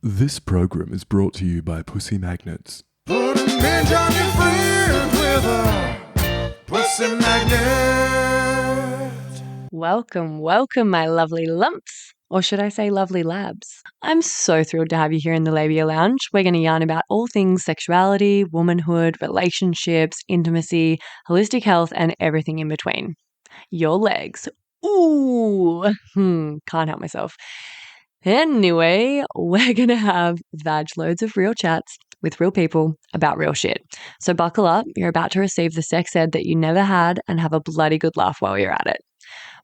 This program is brought to you by Pussy Magnets. Put a midge on your fridge with a pussy magnet. Welcome, my lovely lumps. Or should I say lovely labs? I'm so thrilled to have you here in the Labia Lounge. We're going to yarn about all things sexuality, womanhood, relationships, intimacy, holistic health, and everything in between. Your legs. Ooh, can't help myself. Anyway, we're going to have vag loads of real chats with real people about real shit. So buckle up, you're about to receive the sex ed that you never had and have a bloody good laugh while you're at it.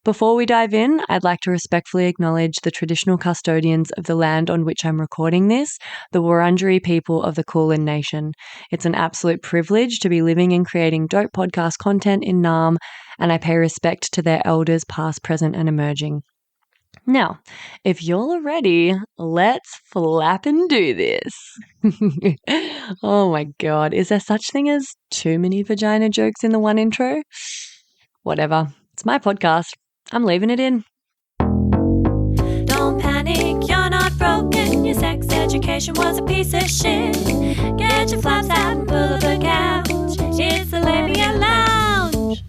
Before we dive in, I'd like to respectfully acknowledge the traditional custodians of the land on which I'm recording this, the Wurundjeri people of the Kulin Nation. It's an absolute privilege to be living and creating dope podcast content in Naarm, and I pay respect to their elders past, present, and emerging. Now, if you're ready, let's flap and do this. Oh my God, is there such thing as too many vagina jokes in the one intro? Whatever, it's my podcast. I'm leaving it in. Don't panic, you're not broken. Your sex education was a piece of shit. Get your flaps out and pull up a couch. It's the Labia Lounge.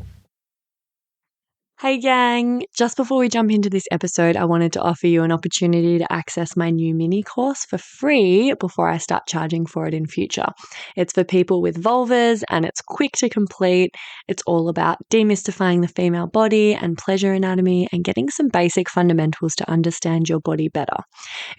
Hey gang, just before we jump into this episode, I wanted to offer you an opportunity to access my new mini course for free before I start charging for it in future. It's for people with vulvas and it's quick to complete. It's all about demystifying the female body and pleasure anatomy and getting some basic fundamentals to understand your body better.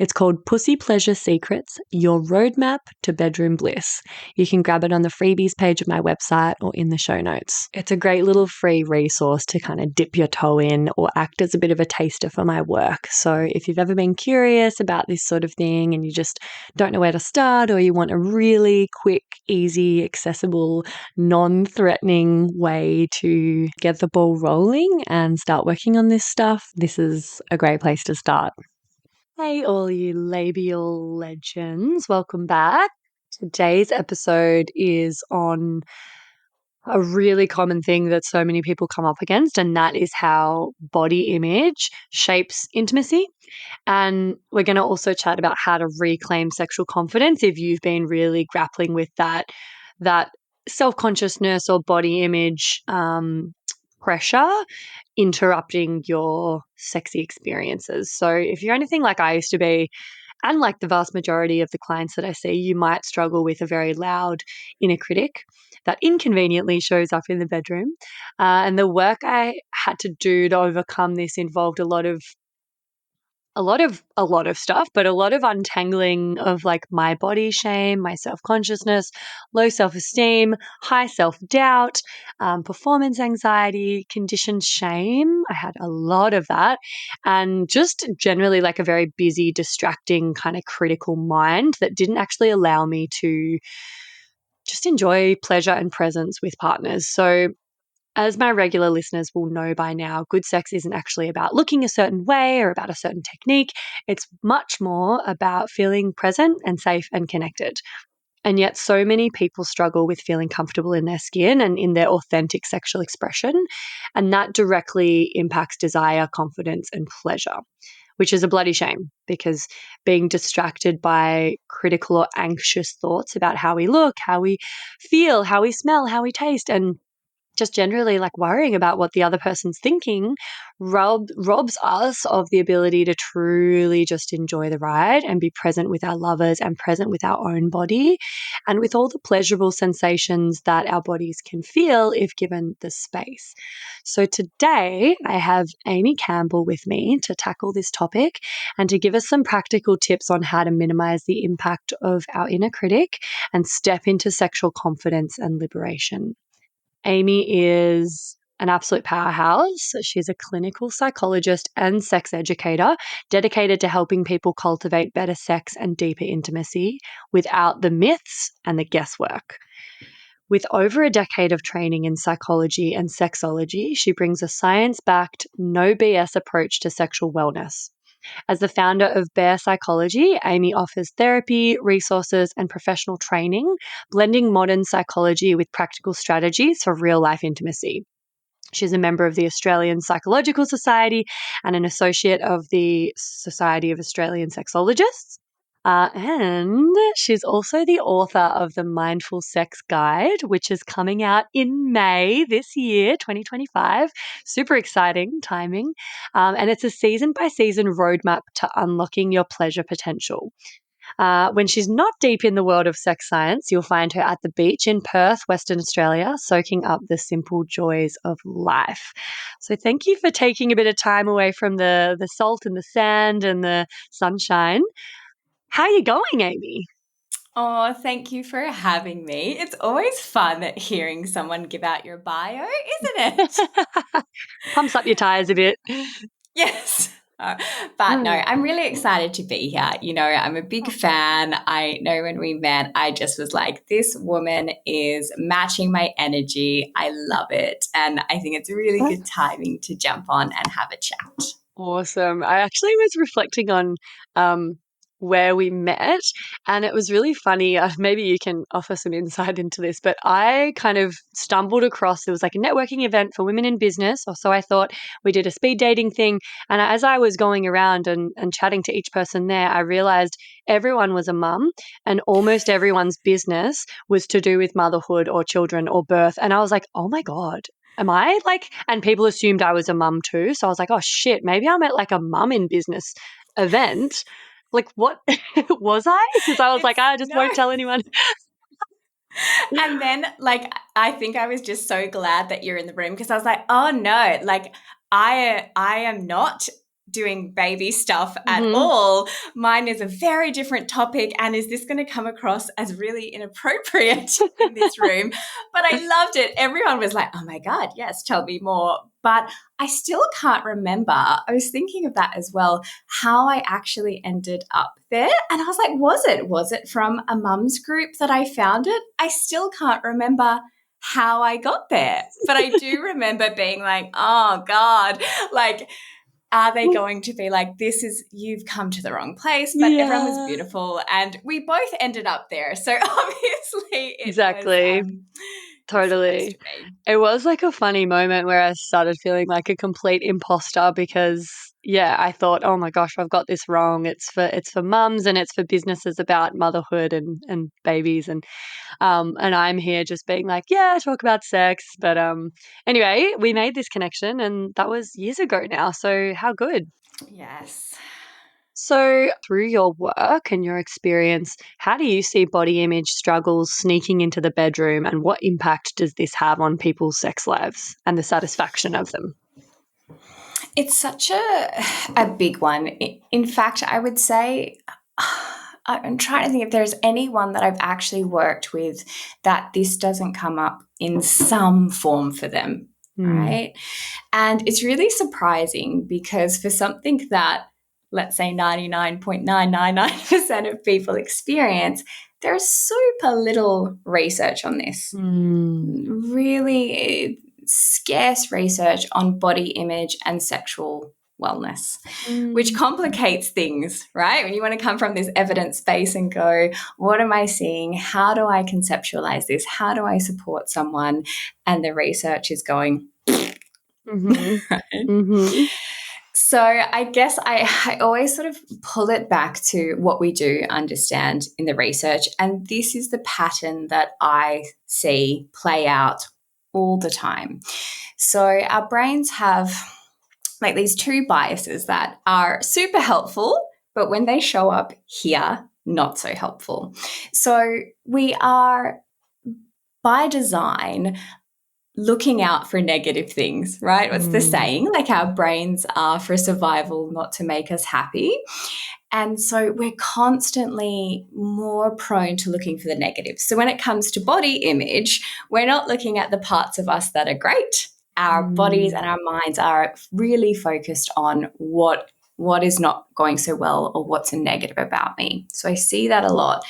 It's called Pussy Pleasure Secrets, Your Roadmap to Bedroom Bliss. You can grab it on the freebies page of my website or in the show notes. It's a great little free resource to kind of dip your toe in or act as a bit of a taster for my work. So if you've ever been curious about this sort of thing and you just don't know where to start, or you want a really quick, easy, accessible, non-threatening way to get the ball rolling and start working on this stuff, this is a great place to start. Hey, all you labial legends, welcome back. Today's episode is on a really common thing that so many people come up against, and that is how body image shapes intimacy. And we're going to also chat about how to reclaim sexual confidence if you've been really grappling with that self-consciousness or body image pressure interrupting your sexy experiences. So if you're anything like I used to be, and like the vast majority of the clients that I see, you might struggle with a very loud inner critic that inconveniently shows up in the bedroom. And the work I had to do to overcome this involved a lot of stuff, but a lot of untangling of like my body shame, my self-consciousness, low self-esteem, high self-doubt, performance anxiety, conditioned shame. I had a lot of that, and just generally like a very busy, distracting kind of critical mind that didn't actually allow me to just enjoy pleasure and presence with partners. So as my regular listeners will know by now, good sex isn't actually about looking a certain way or about a certain technique. It's much more about feeling present and safe and connected. And yet so many people struggle with feeling comfortable in their skin and in their authentic sexual expression. And that directly impacts desire, confidence, and pleasure, which is a bloody shame, because being distracted by critical or anxious thoughts about how we look, how we feel, how we smell, how we taste, and just generally like worrying about what the other person's thinking robs us of the ability to truly just enjoy the ride and be present with our lovers and present with our own body and with all the pleasurable sensations that our bodies can feel if given the space. So today I have Amy Campbell with me to tackle this topic and to give us some practical tips on how to minimize the impact of our inner critic and step into sexual confidence and liberation. Amy is an absolute powerhouse. She's a clinical psychologist and sex educator dedicated to helping people cultivate better sex and deeper intimacy without the myths and the guesswork. With over a decade of training in psychology and sexology, she brings a science-backed, no BS approach to sexual wellness. As the founder of Bear Psychology, Amy offers therapy, resources, and professional training, blending modern psychology with practical strategies for real-life intimacy. She's a member of the Australian Psychological Society and an associate of the Society of Australian Sexologists. And she's also the author of the Mindful Sex Guide, which is coming out in May this year, 2025. Super exciting timing. And it's a season by season roadmap to unlocking your pleasure potential. When she's not deep in the world of sex science, you'll find her at the beach in Perth, Western Australia, soaking up the simple joys of life. So thank you for taking a bit of time away from the salt and the sand and the sunshine. How are you going, Amy? Oh, thank you for having me. It's always fun hearing someone give out your bio, isn't it? Pumps up your tires a bit. Yes. But no, I'm really excited to be here. You know, I'm a big fan. I know when we met, I just was like, this woman is matching my energy. I love it. And I think it's really good timing to jump on and have a chat. Awesome. I actually was reflecting on where we met, and it was really funny. Maybe you can offer some insight into this, but I kind of stumbled across, there was like a networking event for women in business, or so I thought. We did a speed dating thing, and as I was going around and chatting to each person there, I realized everyone was a mum, and almost everyone's business was to do with motherhood or children or birth. And I was like, oh my God. Am I like, and people assumed I was a mum too. So I was like, oh shit, maybe I'm at like a mum in business event. Like, what was I? Because I was like, I just won't tell anyone. And then, like, I think I was just so glad that you're in the room because I was like, oh no, like, I am not doing baby stuff at all. Mine is a very different topic, and is this going to come across as really inappropriate in this room? But I loved it. Everyone was like, oh my God, yes, tell me more. But I still can't remember. I was thinking of that as well, how I actually ended up there. And I was like, was it from a mum's group that I found it? I still can't remember how I got there. But I do remember being like, oh God, like, are they going to be like, you've come to the wrong place? But everyone was beautiful, and we both ended up there. So obviously it Exactly. was, Totally. It was like a funny moment where I started feeling like a complete imposter because, yeah, I thought, oh my gosh, I've got this wrong. It's for mums and it's for businesses about motherhood and babies and I'm here just being like, yeah, talk about sex. But anyway, we made this connection, and that was years ago now. So how good. Yes. So, through your work and your experience, how do you see body image struggles sneaking into the bedroom, and what impact does this have on people's sex lives and the satisfaction of them? It's such a big one. In fact, I would say, I'm trying to think if there's anyone that I've actually worked with that this doesn't come up in some form for them, right? And it's really surprising because for something that, let's say 99.999% of people experience, there's super little research on this. Really scarce research on body image and sexual wellness, which complicates things, right? When you want to come from this evidence base and go, what am I seeing? How do I conceptualize this? How do I support someone? And the research is going, right? So I guess I always sort of pull it back to what we do understand in the research. And this is the pattern that I see play out all the time. So our brains have like these two biases that are super helpful, but when they show up here, not so helpful. So we are, by design, looking out for negative things, right? What's the saying? Like, our brains are for survival, not to make us happy. And so we're constantly more prone to looking for the negatives. So when it comes to body image, we're not looking at the parts of us that are great. Our bodies and our minds are really focused on what is not going so well or what's a negative about me. So I see that a lot.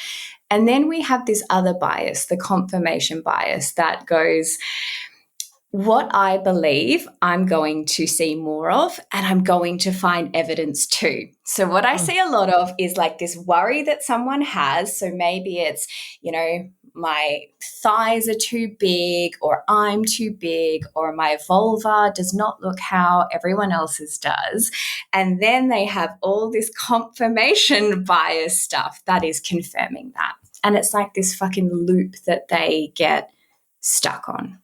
And then we have this other bias, the confirmation bias, that goes, what I believe I'm going to see more of, and I'm going to find evidence too. So what I see a lot of is like this worry that someone has. So maybe it's, my thighs are too big, or I'm too big, or my vulva does not look how everyone else's does. And then they have all this confirmation bias stuff that is confirming that. And it's like this fucking loop that they get stuck on.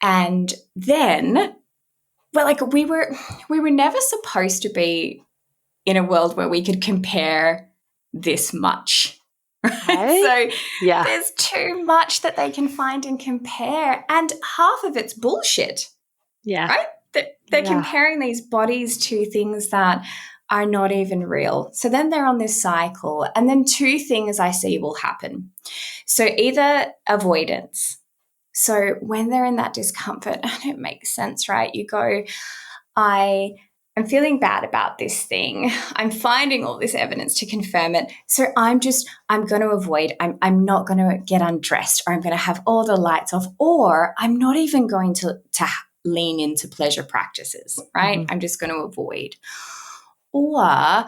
And then, well, like we were never supposed to be in a world where we could compare this much. Right? So there's too much that they can find and compare, and half of it's bullshit. Yeah. Right? They're comparing these bodies to things that are not even real. So then they're on this cycle, and then two things I see will happen. So either avoidance. So when they're in that discomfort, and it makes sense, right? You go, I'm feeling bad about this thing. I'm finding all this evidence to confirm it. So I'm going to avoid. I'm not going to get undressed, or I'm going to have all the lights off, or I'm not even going to lean into pleasure practices, right? I'm just going to avoid. Or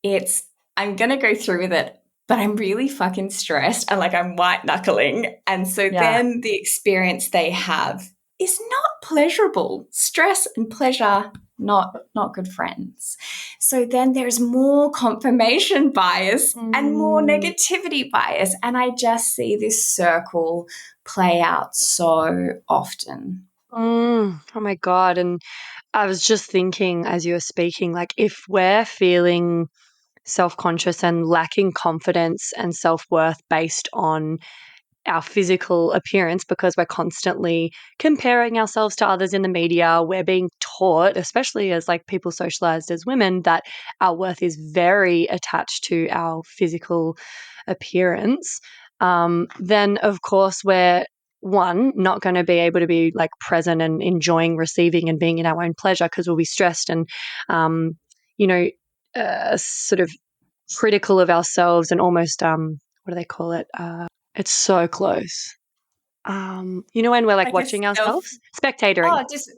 it's, I'm going to go through with it, but I'm really fucking stressed and like I'm white knuckling. And so then the experience they have is not pleasurable. Stress and pleasure, not good friends. So then there's more confirmation bias and more negativity bias. And I just see this circle play out so often. Oh my God. And I was just thinking as you were speaking, like if we're feeling self-conscious and lacking confidence and self-worth based on our physical appearance because we're constantly comparing ourselves to others in the media, we're being taught, especially as like people socialized as women, that our worth is very attached to our physical appearance, then of course we're not going to be able to be like present and enjoying receiving and being in our own pleasure because we'll be stressed and sort of critical of ourselves and almost what do they call it? It's so close. When we're like watching ourselves, spectatoring. Oh, just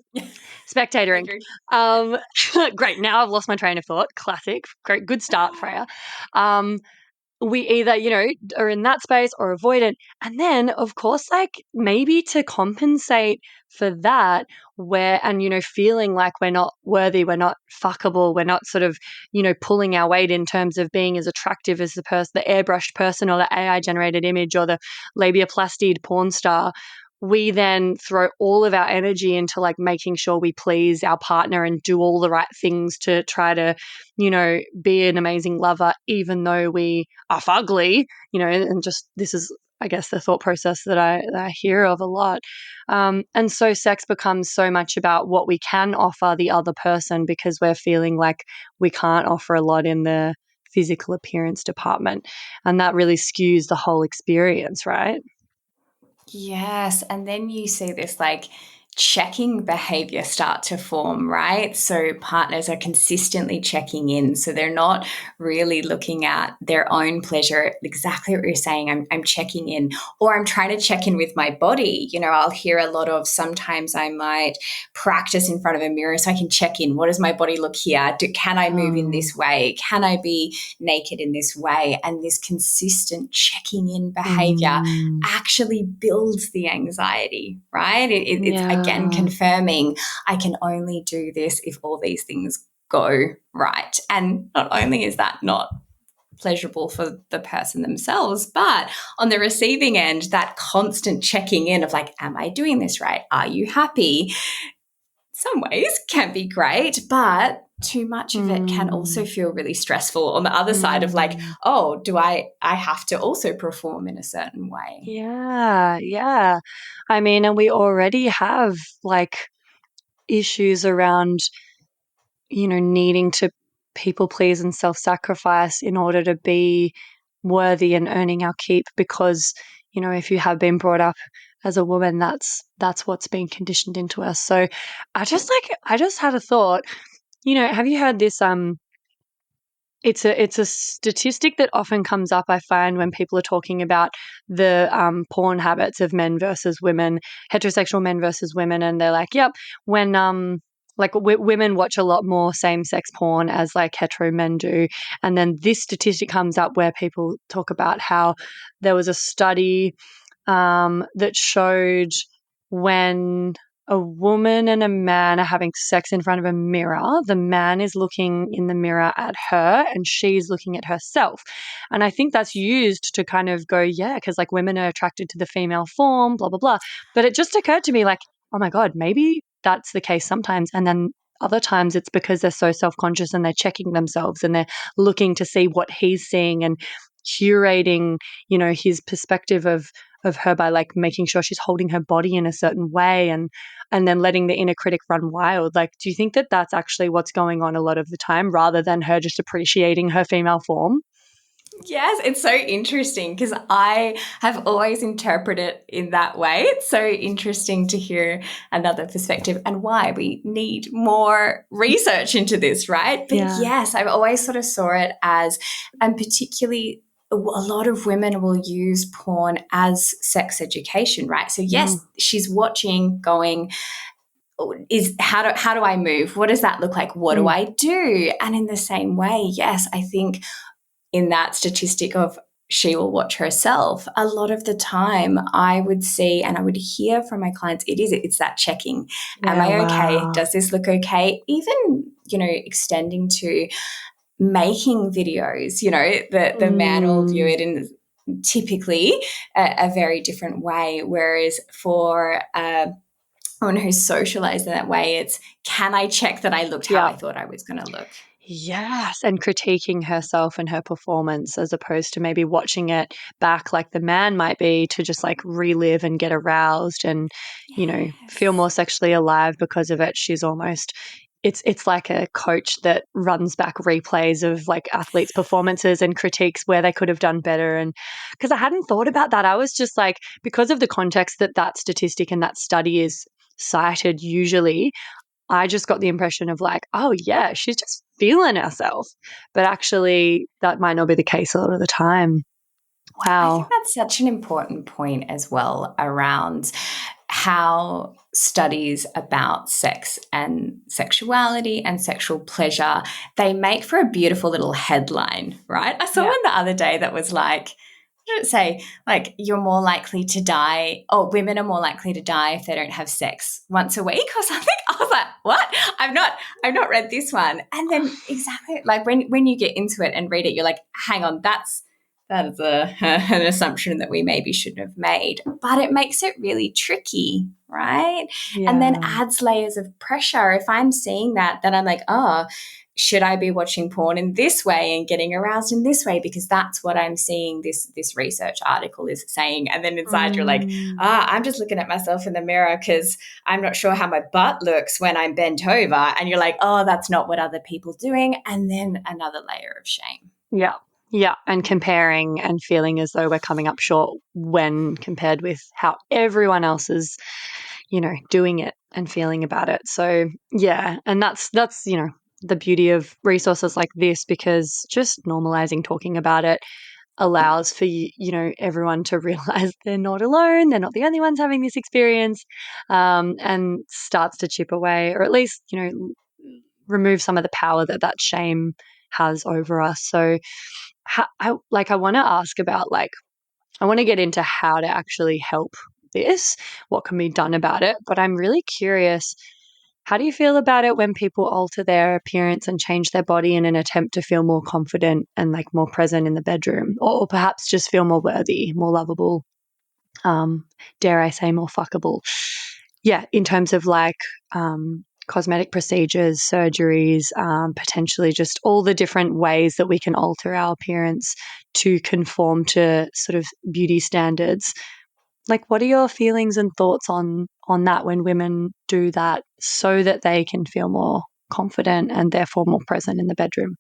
spectatoring. Great. Now I've lost my train of thought. Classic. Great. Good start, Freya. We either, are in that space or avoid it. And then, of course, like maybe to compensate for that, feeling like we're not worthy, we're not fuckable, we're not sort of, pulling our weight in terms of being as attractive as the airbrushed person or the AI generated image or the labiaplastied porn star. We then throw all of our energy into like making sure we please our partner and do all the right things to try to, be an amazing lover, even though we are fugly, and just this is, I guess, the thought process that I hear of a lot. And so sex becomes so much about what we can offer the other person because we're feeling like we can't offer a lot in the physical appearance department. And that really skews the whole experience, right? Yes. And then you see this like checking behavior start to form, right? So partners are consistently checking in. So they're not really looking at their own pleasure. Exactly what you're saying. I'm checking in, or I'm trying to check in with my body. I'll hear a lot of, sometimes I might practice in front of a mirror so I can check in. What does my body look here? Can I move in this way? Can I be naked in this way? And this consistent checking in behavior actually builds the anxiety, right? It's again confirming I can only do this if all these things go right. And not only is that not pleasurable for the person themselves, but on the receiving end, that constant checking in of like, am I doing this right? Are you happy? Some ways can be great, but too much of it can also feel really stressful on the other side of like, oh, do I have to also perform in a certain way? Yeah. I mean, and we already have like issues around, needing to people please and self-sacrifice in order to be worthy and earning our keep because, if you have been brought up as a woman, that's what's being conditioned into us. So I just had a thought, have you heard this it's a statistic that often comes up, I find, when people are talking about the porn habits of men versus women, heterosexual men versus women, and they're like, yep, when like women watch a lot more same-sex porn as like hetero men do. And then this statistic comes up where people talk about how there was a study that showed when a woman and a man are having sex in front of a mirror, the man is looking in the mirror at her and she's looking at herself. And I think that's used to kind of go, yeah, because like women are attracted to the female form, blah, blah, blah. But it just occurred to me like, oh my God, maybe that's the case sometimes. And then other times it's because they're so self-conscious and they're checking themselves and they're looking to see what he's seeing and curating, his perspective of her by like making sure she's holding her body in a certain way and then letting the inner critic run wild. Like, do you think that that's actually what's going on a lot of the time rather than her just appreciating her female form? Yes, it's so interesting because I have always interpreted it in that way. It's so interesting to hear another perspective and why we need more research into this, right? But yes, I've always sort of saw it as, and particularly a lot of women will use porn as sex education, right? So yes, she's watching, going, how do I move? What does that look like? What do I do? And in the same way, yes, I think in that statistic of she will watch herself, a lot of the time I would see and I would hear from my clients, it's that checking. Am I okay? Does this look okay? Even, extending to making videos, the man will view it in typically a very different way. Whereas for someone who's socialized in that way, it's, can I check that I looked how I thought I was going to look? Yes, and critiquing herself and her performance as opposed to maybe watching it back like the man might be to just like relive and get aroused and, feel more sexually alive because of it. She's almost it's like a coach that runs back replays of like athletes' performances and critiques where they could have done better. And because I hadn't thought about that, I was just like, because of the context that statistic and that study is cited usually, I just got the impression of like, oh yeah, she's just feeling herself. But actually that might not be the case a lot of the time. I Wow. think that's such an important point as well around how studies about sex and sexuality and sexual pleasure, they make for a beautiful little headline, right? I saw one the other day that was like, what did it say? Like, you're more likely to die, or women are more likely to die if they don't have sex once a week or something. I was like, what? I've not read this one. And then exactly like when you get into it and read it, you're like, hang on, that is an assumption that we maybe shouldn't have made. But it makes it really tricky, right? Yeah. And then adds layers of pressure. If I'm seeing that, then I'm like, oh, should I be watching porn in this way and getting aroused in this way? Because that's what I'm seeing this research article is saying. And then inside you're like, I'm just looking at myself in the mirror because I'm not sure how my butt looks when I'm bent over. And you're like, oh, that's not what other people are doing. And then another layer of shame. Yeah. Yeah. And comparing and feeling as though we're coming up short when compared with how everyone else is, doing it and feeling about it. So yeah. And that's, the beauty of resources like this, because just normalizing talking about it allows for everyone to realize they're not alone, they're not the only ones having this experience, and starts to chip away, or at least remove some of the power that shame has over us. So I want to ask about I want to get into how to actually help this, what can be done about it, but I'm really curious, how do you feel about it when people alter their appearance and change their body in an attempt to feel more confident and like more present in the bedroom, or perhaps just feel more worthy, more lovable, dare I say more fuckable? Yeah, in terms of cosmetic procedures, surgeries, potentially just all the different ways that we can alter our appearance to conform to sort of beauty standards. Like, what are your feelings and thoughts on that when women do that so that they can feel more confident and therefore more present in the bedroom?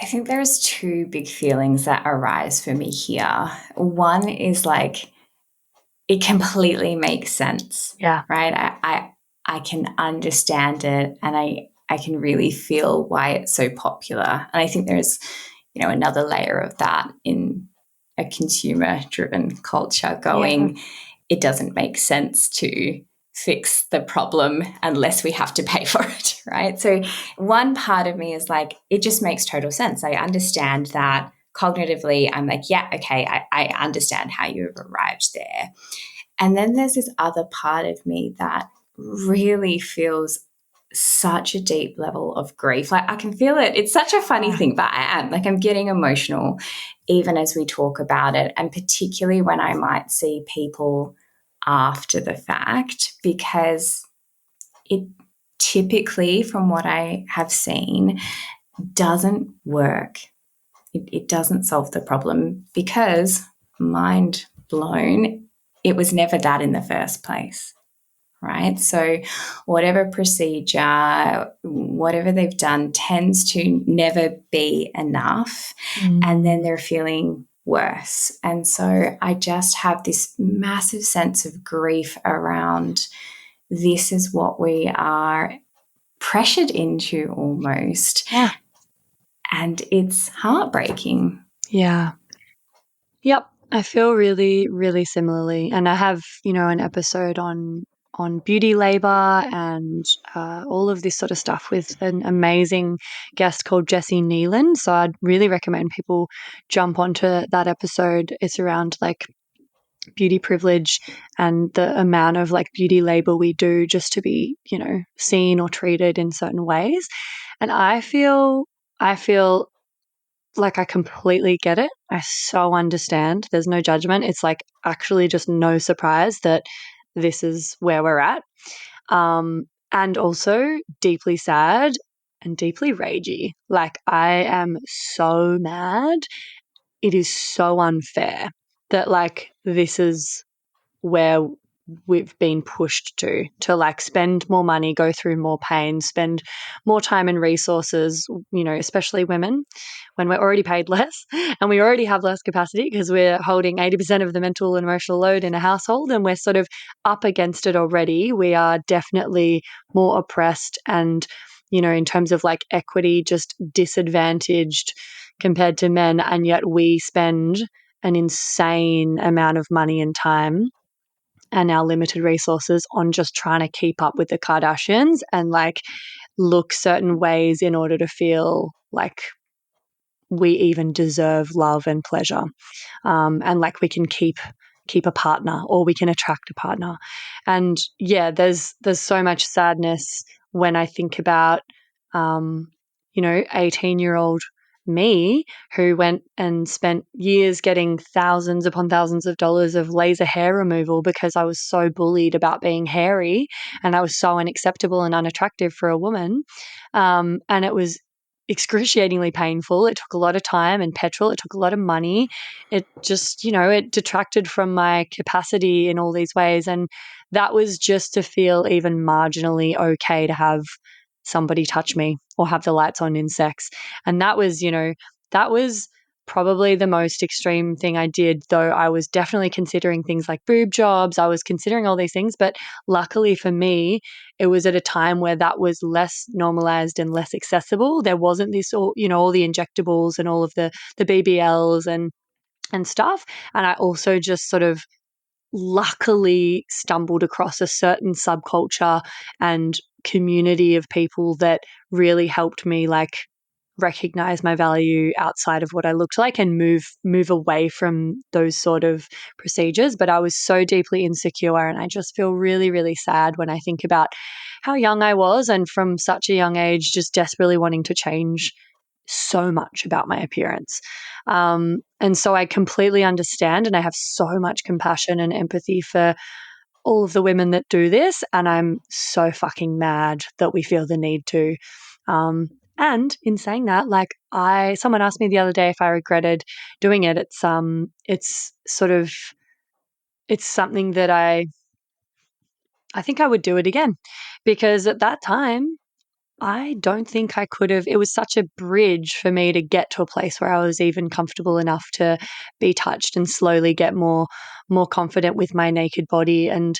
I think there's two big feelings that arise for me here. One is like, it completely makes sense. Yeah. Right? I can understand it, and I can really feel why it's so popular. And I think there's, another layer of that in a consumer-driven culture going, it doesn't make sense to fix the problem unless we have to pay for it, right? So one part of me is like, it just makes total sense. I understand that cognitively. I'm like, yeah, okay, I understand how you've arrived there. And then there's this other part of me that really feels such a deep level of grief. Like I can feel it. It's such a funny thing, but I'm getting emotional even as we talk about it. And particularly when I might see people after the fact, because it typically, from what I have seen, doesn't work. It doesn't solve the problem because, mind blown, it was never that in the first place, right? So whatever procedure, whatever they've done tends to never be enough. And then they're feeling worse. And so I just have this massive sense of grief around this is what we are pressured into almost. Yeah. And it's heartbreaking. Yeah. Yep. I feel really, really similarly. And I have, an episode on beauty labor and all of this sort of stuff with an amazing guest called Jessie Neelan. So I'd really recommend people jump onto that episode. It's around like beauty privilege and the amount of like beauty labor we do just to be, seen or treated in certain ways. And I feel like I completely get it. I so understand. There's no judgment. It's like actually just no surprise that this is where we're at. And also deeply sad and deeply ragey. Like I am so mad. It is so unfair that like this is where we've been pushed to like spend more money, go through more pain, spend more time and resources, especially women when we're already paid less and we already have less capacity because we're holding 80% of the mental and emotional load in a household and we're sort of up against it already. We are definitely more oppressed and, in terms of like equity, just disadvantaged compared to men. And yet we spend an insane amount of money and time and our limited resources on just trying to keep up with the Kardashians and like look certain ways in order to feel like we even deserve love and pleasure. And like we can keep a partner or we can attract a partner. And yeah, there's so much sadness when I think about 18-year-old me who went and spent years getting thousands upon thousands of dollars of laser hair removal because I was so bullied about being hairy and I was so unacceptable and unattractive for a woman. And it was excruciatingly painful. It took a lot of time and petrol. It took a lot of money. It just, it detracted from my capacity in all these ways. And that was just to feel even marginally okay to have somebody touch me or have the lights on in sex. And that was, that was probably the most extreme thing I did, though I was definitely considering things like boob jobs. I was considering all these things, but luckily for me, it was at a time where that was less normalized and less accessible. There wasn't this all, all the injectables and all of the BBLs and stuff. And I also just sort of luckily stumbled across a certain subculture and community of people that really helped me like recognize my value outside of what I looked like and move away from those sort of procedures. But I was so deeply insecure and I just feel really, really sad when I think about how young I was and from such a young age just desperately wanting to change so much about my appearance. And so I completely understand and I have so much compassion and empathy for all of the women that do this. And I'm so fucking mad that we feel the need to. And in saying that, like someone asked me the other day if I regretted doing it. It's something that I think I would do it again because at that time I don't think I could have. It was such a bridge for me to get to a place where I was even comfortable enough to be touched and slowly get more confident with my naked body. And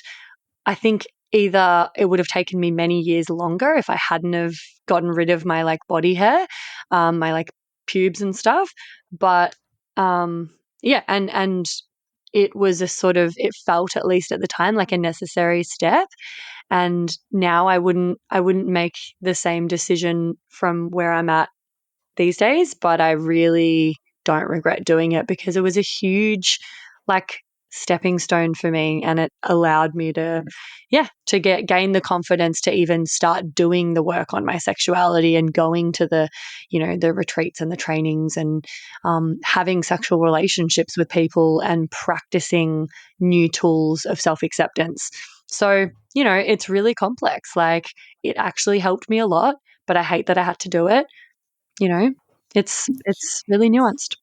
I think either it would have taken me many years longer if I hadn't have gotten rid of my like body hair, my like pubes and stuff. But yeah, and it was it felt, at least at the time, like a necessary step. And now I wouldn't make the same decision from where I'm at these days, but I really don't regret doing it because it was a huge like stepping stone for me, and it allowed me to gain the confidence to even start doing the work on my sexuality and going to the the retreats and the trainings and having sexual relationships with people and practicing new tools of self-acceptance. So it's really complex. Like, it actually helped me a lot, but I hate that I had to do it. It's really nuanced.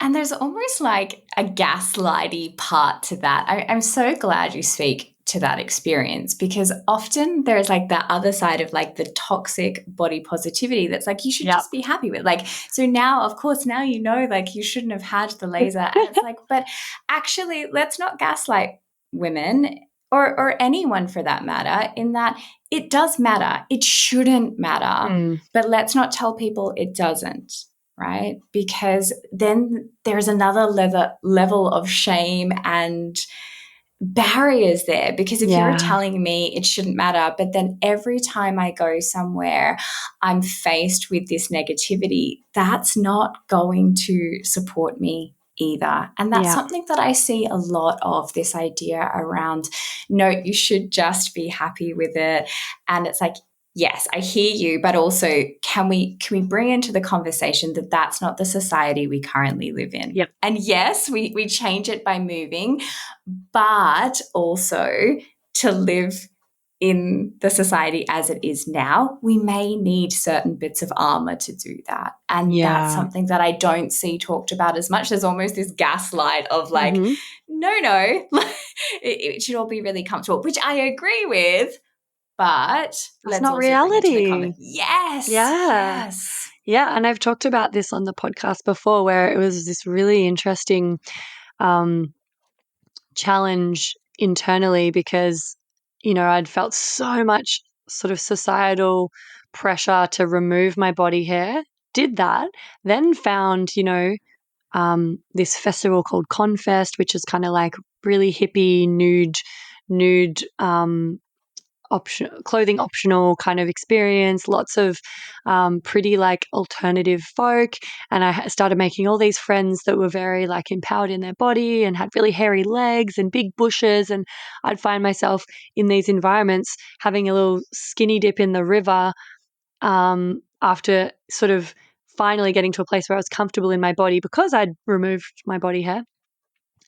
And there's almost like a gaslighty part to that. I'm so glad you speak to that experience, because often there's like the other side of like the toxic body positivity that's like, you should just be happy with. Like, so now, of course, now like you shouldn't have had the laser. And it's like, but actually, let's not gaslight women or anyone for that matter, in that it does matter. It shouldn't matter. But let's not tell people it doesn't. Right? Because then there's another level of shame and barriers there. Because if you're telling me it shouldn't matter, but then every time I go somewhere, I'm faced with this negativity, that's not going to support me either. And that's something that I see a lot of, this idea around, no, you should just be happy with it. And it's like, yes, I hear you, but also can we bring into the conversation that that's not the society we currently live in? Yep. And yes, we change it by moving, but also to live in the society as it is now, we may need certain bits of armor to do that. And that's something that I don't see talked about as much. There's almost this gaslight of like, no, it should all be really comfortable, which I agree with. But that's not reality. Yes. Yeah. And I've talked about this on the podcast before, where it was this really interesting challenge internally, because, I'd felt so much sort of societal pressure to remove my body hair, did that, then found, this festival called Confest, which is kind of like really hippie, nude, clothing optional kind of experience, lots of pretty like alternative folk. And I started making all these friends that were very like empowered in their body and had really hairy legs and big bushes. And I'd find myself in these environments having a little skinny dip in the river after sort of finally getting to a place where I was comfortable in my body because I'd removed my body hair,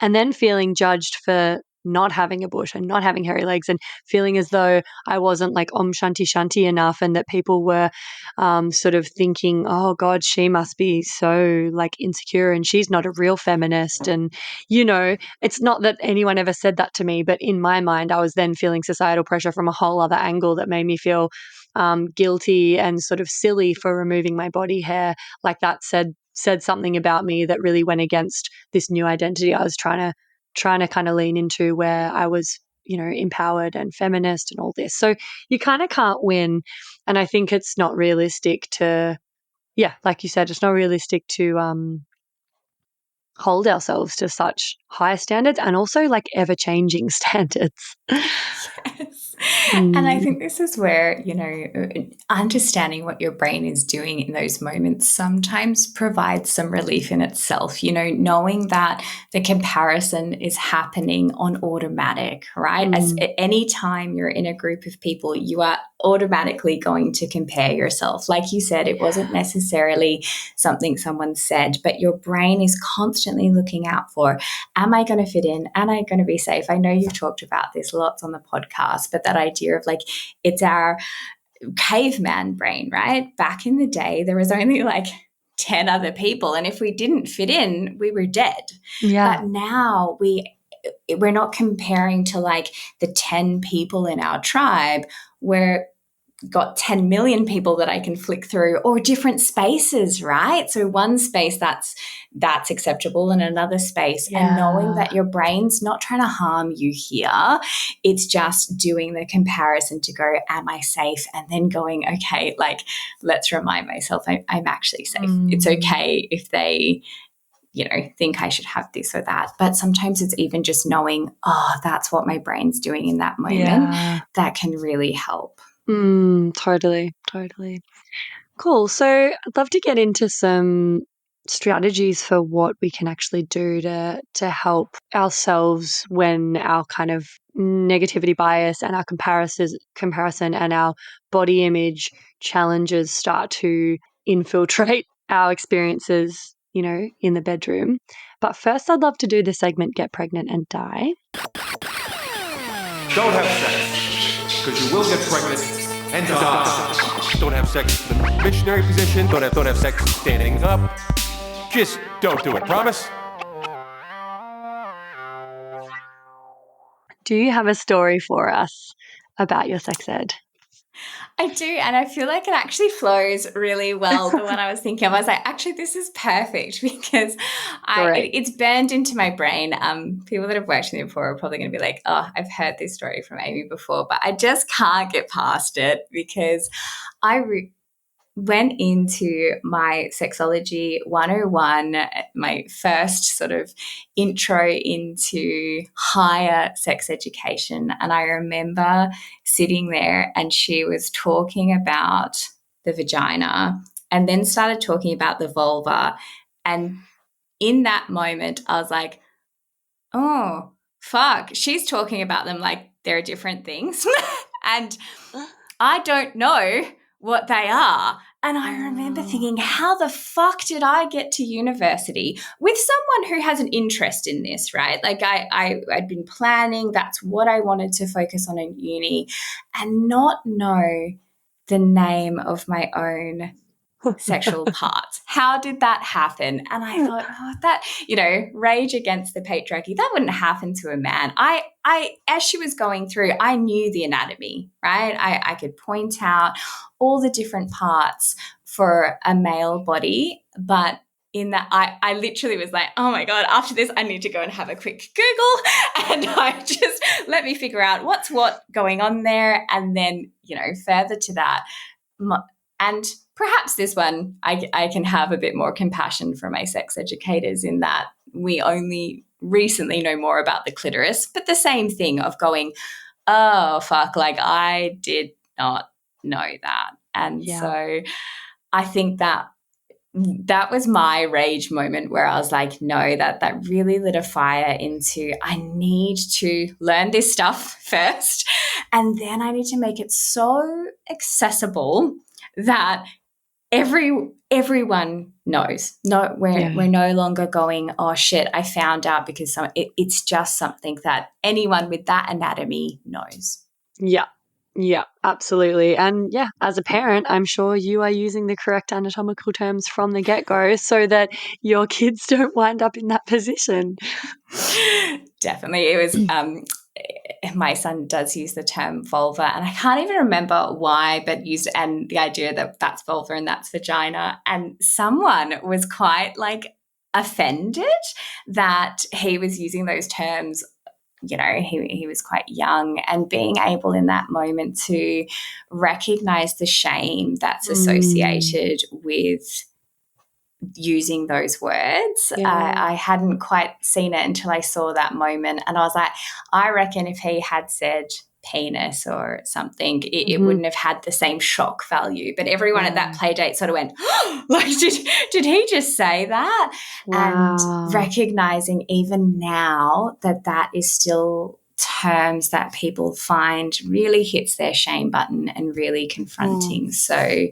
and then feeling judged for not having a bush and not having hairy legs, and feeling as though I wasn't like shanti shanti enough, and that people were sort of thinking, oh God, she must be so like insecure and she's not a real feminist. And, it's not that anyone ever said that to me, but in my mind, I was then feeling societal pressure from a whole other angle that made me feel guilty and sort of silly for removing my body hair. Like that said something about me that really went against this new identity I was trying to kind of lean into, where I was, empowered and feminist and all this. So you kind of can't win. And I think it's not realistic to, like you said, it's not realistic to hold ourselves to such high standards, and also like ever-changing standards. Yes. And I think this is where, understanding what your brain is doing in those moments sometimes provides some relief in itself, knowing that the comparison is happening on automatic, right? As at any time you're in a group of people, you are automatically going to compare yourself. Like you said, it wasn't necessarily something someone said, but your brain is constantly looking out for, am I going to fit in? Am I going to be safe? I know you've talked about this lots on the podcast, but that idea of like, it's our caveman brain, right? Back in the day, there was only like 10 other people, and if we didn't fit in, we were dead. But now we're not comparing to like the 10 people in our tribe. We're got 10 million people that I can flick through, or different spaces, right? So one space that's acceptable, and another space, and knowing that your brain's not trying to harm you here, it's just doing the comparison to go, am I safe? And then going, okay, like, let's remind myself I'm actually safe. It's okay if they think I should have this or that. But sometimes it's even just knowing, that's what my brain's doing in that moment, that can really help. Totally. Cool. So I'd love to get into some strategies for what we can actually do to help ourselves when our kind of negativity bias and our comparison and our body image challenges start to infiltrate our experiences, in the bedroom. But first, I'd love to do the segment Get Pregnant and Die. Don't have sex, because you will get pregnant and die. Don't have sex in the missionary position. Don't have sex standing up. Just don't do it. Promise? Do you have a story for us about your sex ed? I do, and I feel like it actually flows really well. The one I was thinking of, I was like, actually, this is perfect because it's burned into my brain. People that have worked with me before are probably going to be like, oh, I've heard this story from Amy before, but I just can't get past it because I went into my Sexology 101, my first sort of intro into higher sex education. And I remember sitting there and she was talking about the vagina and then started talking about the vulva. And in that moment, I was like, oh, fuck, she's talking about them like they're different things. And I don't know what they are. And I remember thinking, how the fuck did I get to university with someone who has an interest in this, right? Like I'd been planning, that's what I wanted to focus on in uni, and not know the name of my own sexual parts. How did that happen? And I thought, that, rage against the patriarchy, that wouldn't happen to a man. I as she was going through, I knew the anatomy, right? I could point out all the different parts for a male body, but in that, I literally was like, oh my God, after this, I need to go and have a quick Google and I just let me figure out what's what going on there. And then, further to that, and perhaps this one, I can have a bit more compassion for my sex educators in that we only recently know more about the clitoris, but the same thing of going, oh, fuck, like I did not know that. And so I think that was my rage moment where I was like, no, that really lit a fire into I need to learn this stuff first. And then I need to make it so accessible that everyone knows. No, we're no longer going, oh shit, I found out because it's just something that anyone with that anatomy knows. Yeah, absolutely. And as a parent, I'm sure you are using the correct anatomical terms from the get-go so that your kids don't wind up in that position. Definitely. It was my son does use the term vulva, and I can't even remember why, but and the idea that that's vulva and that's vagina. And someone was quite offended that he was using those terms. He was quite young, and being able in that moment to recognize the shame that's associated with using those words. I hadn't quite seen it until I saw that moment, and I was like, I reckon if he had said penis or something, it wouldn't have had the same shock value. But everyone at that play date sort of went, did he just say that? Wow. And recognizing even now that is still terms that people find really hits their shame button and really confronting. So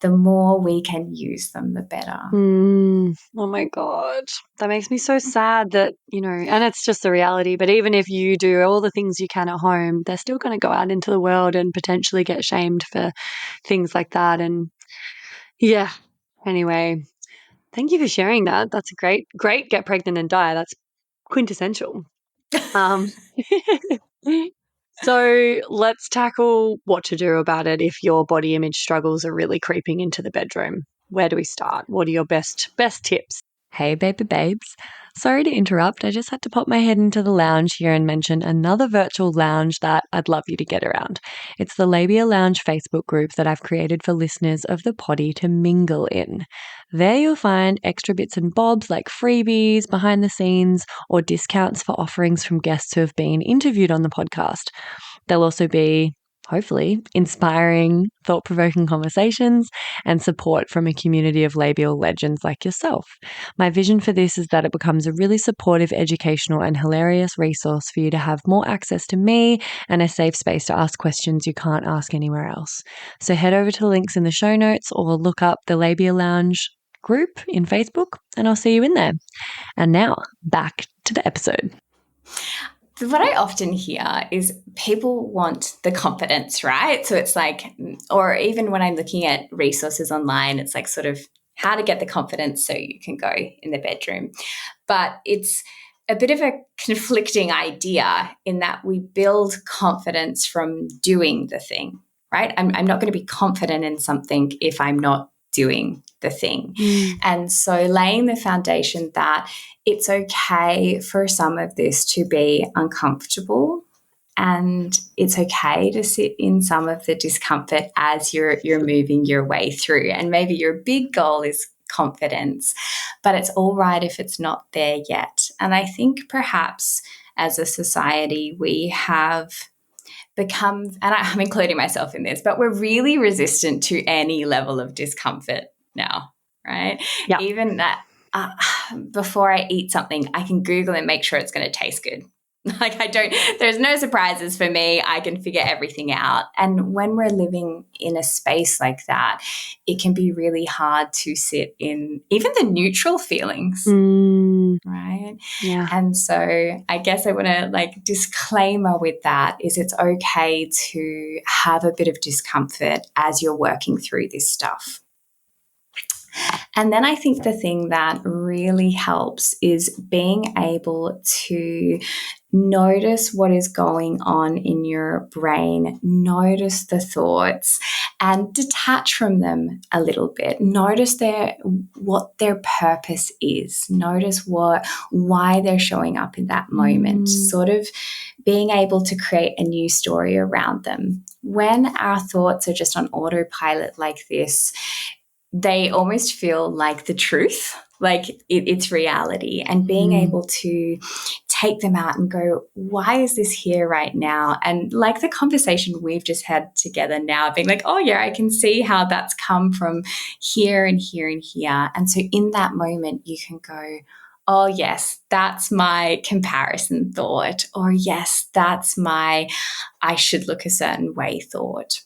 the more we can use them, the better. Oh my God. That makes me so sad that, and it's just the reality, but even if you do all the things you can at home, they're still going to go out into the world and potentially get shamed for things like that. And anyway, thank you for sharing that. That's a great Get Pregnant and Die. That's quintessential. So let's tackle what to do about it if your body image struggles are really creeping into the bedroom. Where do we start? What are your best tips? Hey, baby babes. Sorry to interrupt. I just had to pop my head into the lounge here and mention another virtual lounge that I'd love you to get around. It's the Labia Lounge Facebook group that I've created for listeners of the potty to mingle in. There you'll find extra bits and bobs like freebies, behind the scenes, or discounts for offerings from guests who have been interviewed on the podcast. There'll also be, hopefully, inspiring, thought-provoking conversations and support from a community of labial legends like yourself. My vision for this is that it becomes a really supportive, educational, and hilarious resource for you to have more access to me and a safe space to ask questions you can't ask anywhere else. So head over to the links in the show notes or look up the Labia Lounge group in Facebook and I'll see you in there. And now, back to the episode. What I often hear is people want the confidence, right? So it's like, or even when I'm looking at resources online, it's like sort of how to get the confidence so you can go in the bedroom. But it's a bit of a conflicting idea in that we build confidence from doing the thing, right? I'm not going to be confident in something if I'm not doing the thing. And so laying the foundation that it's okay for some of this to be uncomfortable and it's okay to sit in some of the discomfort as you're moving your way through. And maybe your big goal is confidence, but it's all right if it's not there yet. And I think perhaps as a society, we have become, and I'm including myself in this, but we're really resistant to any level of discomfort now, right? Yeah. Even that before I eat something, I can Google and make sure it's going to taste good. Like there's no surprises for me. I can figure everything out. And when we're living in a space like that, it can be really hard to sit in even the neutral feelings, right? Yeah. And so I guess I want to disclaimer with that is it's okay to have a bit of discomfort as you're working through this stuff. And then I think the thing that really helps is being able to notice what is going on in your brain, notice the thoughts and detach from them a little bit. Notice what their purpose is. Notice why they're showing up in that moment. Sort of being able to create a new story around them. When our thoughts are just on autopilot like this, they almost feel like the truth, like it's reality, and being able to take them out and go, why is this here right now? And like the conversation we've just had together now, being like, oh yeah, I can see how that's come from here and here and here. And so in that moment, you can go, oh yes, that's my comparison thought, or yes, that's my I should look a certain way thought.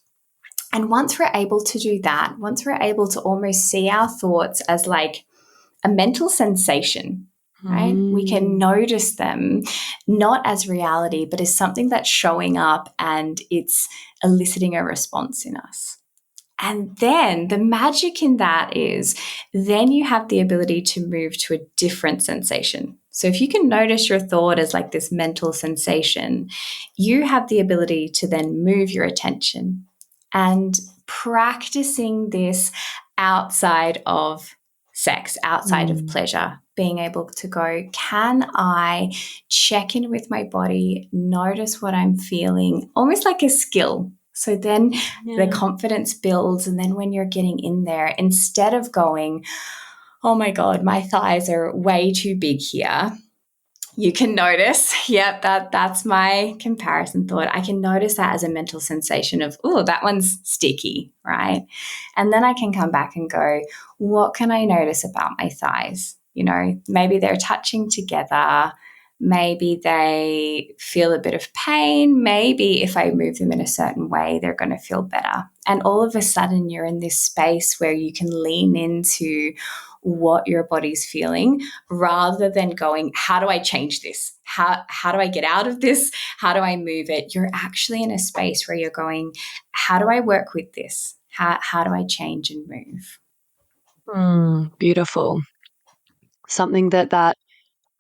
And once we're able to do that, once we're able to almost see our thoughts as like a mental sensation, right? We can notice them not as reality, but as something that's showing up and it's eliciting a response in us. And then the magic in that is then you have the ability to move to a different sensation. So if you can notice your thought as like this mental sensation, you have the ability to then move your attention. And practicing this outside of sex, outside of pleasure, being able to go, can I check in with my body, notice what I'm feeling, almost like a skill. So then the confidence builds. And then when you're getting in there, instead of going, oh my God, my thighs are way too big here, you can notice, yep, that's my comparison thought. I can notice that as a mental sensation of, oh, that one's sticky, right? And then I can come back and go, what can I notice about my thighs? You know, maybe they're touching together. Maybe they feel a bit of pain. Maybe if I move them in a certain way, they're going to feel better. And all of a sudden, you're in this space where you can lean into what your body's feeling rather than going, how do I change this? How do I get out of this? How do I move it? You're actually in a space where you're going, how do I work with this? How do I change and move? Beautiful. Something that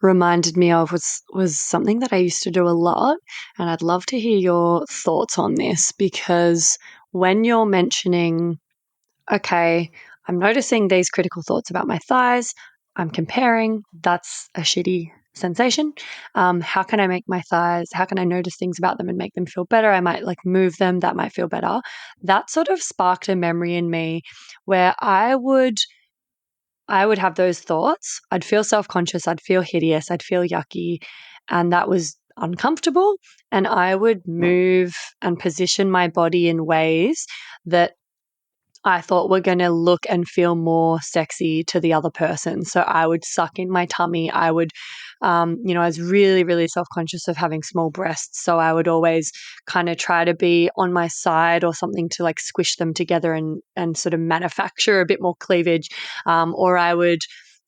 reminded me of was something that I used to do a lot, and I'd love to hear your thoughts on this, because when you're mentioning, okay, I'm noticing these critical thoughts about my thighs, I'm comparing. That's a shitty sensation. How can I make my thighs, how can I notice things about them and make them feel better? I might like move them. That might feel better. That sort of sparked a memory in me where I would have those thoughts. I'd feel self-conscious. I'd feel hideous. I'd feel yucky. And that was uncomfortable. And I would move and position my body in ways that I thought were going to look and feel more sexy to the other person. So I would suck in my tummy. I would, I was really, really self conscious of having small breasts. So I would always kind of try to be on my side or something to like squish them together and sort of manufacture a bit more cleavage. Or I would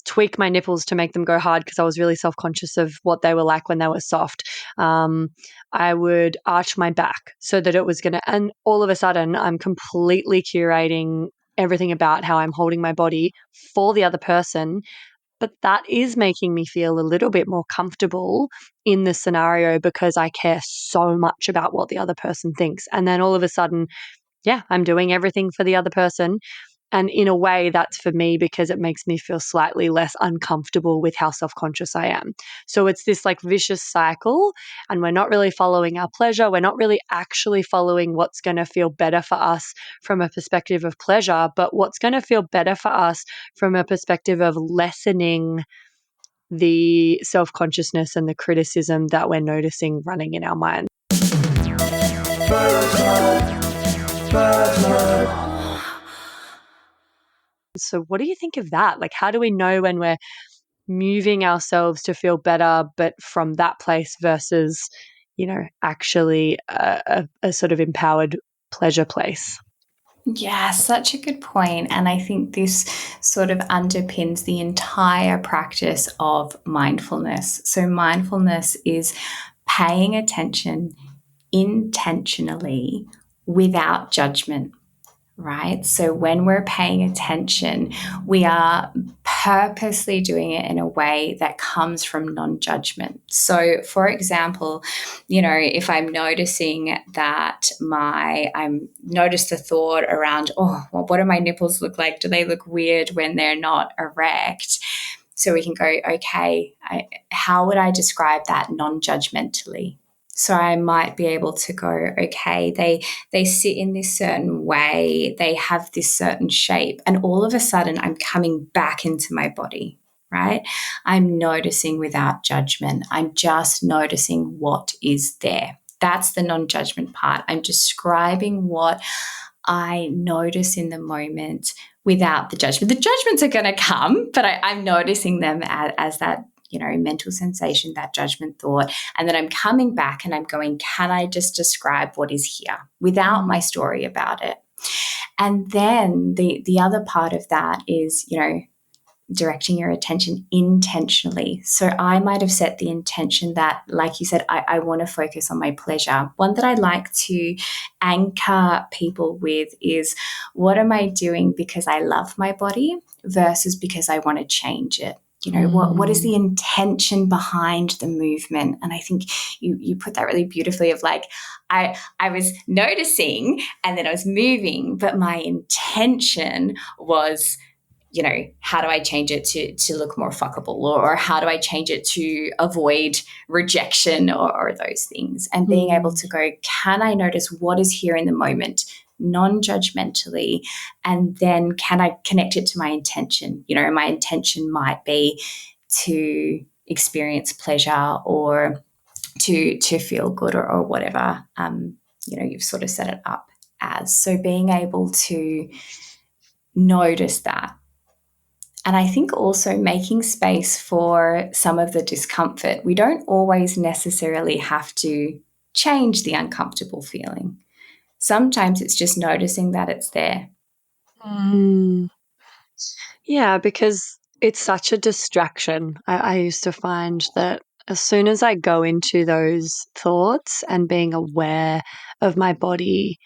tweak my nipples to make them go hard because I was really self conscious of what they were like when they were soft. I would arch my back so that it was going to, and all of a sudden I'm completely curating everything about how I'm holding my body for the other person. But that is making me feel a little bit more comfortable in the scenario because I care so much about what the other person thinks. And then all of a sudden, yeah, I'm doing everything for the other person. And in a way, that's for me because it makes me feel slightly less uncomfortable with how self conscious I am. So it's this like vicious cycle, and we're not really following our pleasure. We're not really actually following what's going to feel better for us from a perspective of pleasure, but what's going to feel better for us from a perspective of lessening the self consciousness and the criticism that we're noticing running in our minds. So, what do you think of that? Like, how do we know when we're moving ourselves to feel better, but from that place versus, actually a sort of empowered pleasure place? Yeah, such a good point. And I think this sort of underpins the entire practice of mindfulness. So, mindfulness is paying attention intentionally without judgment. Right? So when we're paying attention, we are purposely doing it in a way that comes from non-judgment. So for example, if I'm noticing that I'm notice the thought around, oh, well, what do my nipples look like? Do they look weird when they're not erect? So we can go, okay, how would I describe that non-judgmentally? So I might be able to go, okay, they sit in this certain way, they have this certain shape, and all of a sudden I'm coming back into my body, right? I'm noticing without judgment. I'm just noticing what is there. That's the non-judgment part. I'm describing what I notice in the moment without the judgment. The judgments are going to come, but I'm noticing them as that mental sensation, that judgment thought. And then I'm coming back and I'm going, can I just describe what is here without my story about it? And then the other part of that is, directing your attention intentionally. So I might have set the intention that, like you said, I want to focus on my pleasure. One that I like to anchor people with is, what am I doing because I love my body versus because I want to change it? What is the intention behind the movement? And I think you put that really beautifully of like, I was noticing and then I was moving, but my intention was, how do I change it to look more fuckable, or how do I change it to avoid rejection or those things? And being able to go, can I notice what is here in the moment, non-judgmentally, and then can I connect it to my intention? My intention might be to experience pleasure or to feel good or whatever, you've sort of set it up as. So being able to notice that. And I think also making space for some of the discomfort. We don't always necessarily have to change the uncomfortable feeling. Sometimes it's just noticing that it's there. Yeah, because it's such a distraction. I used to find that as soon as I go into those thoughts and being aware of my body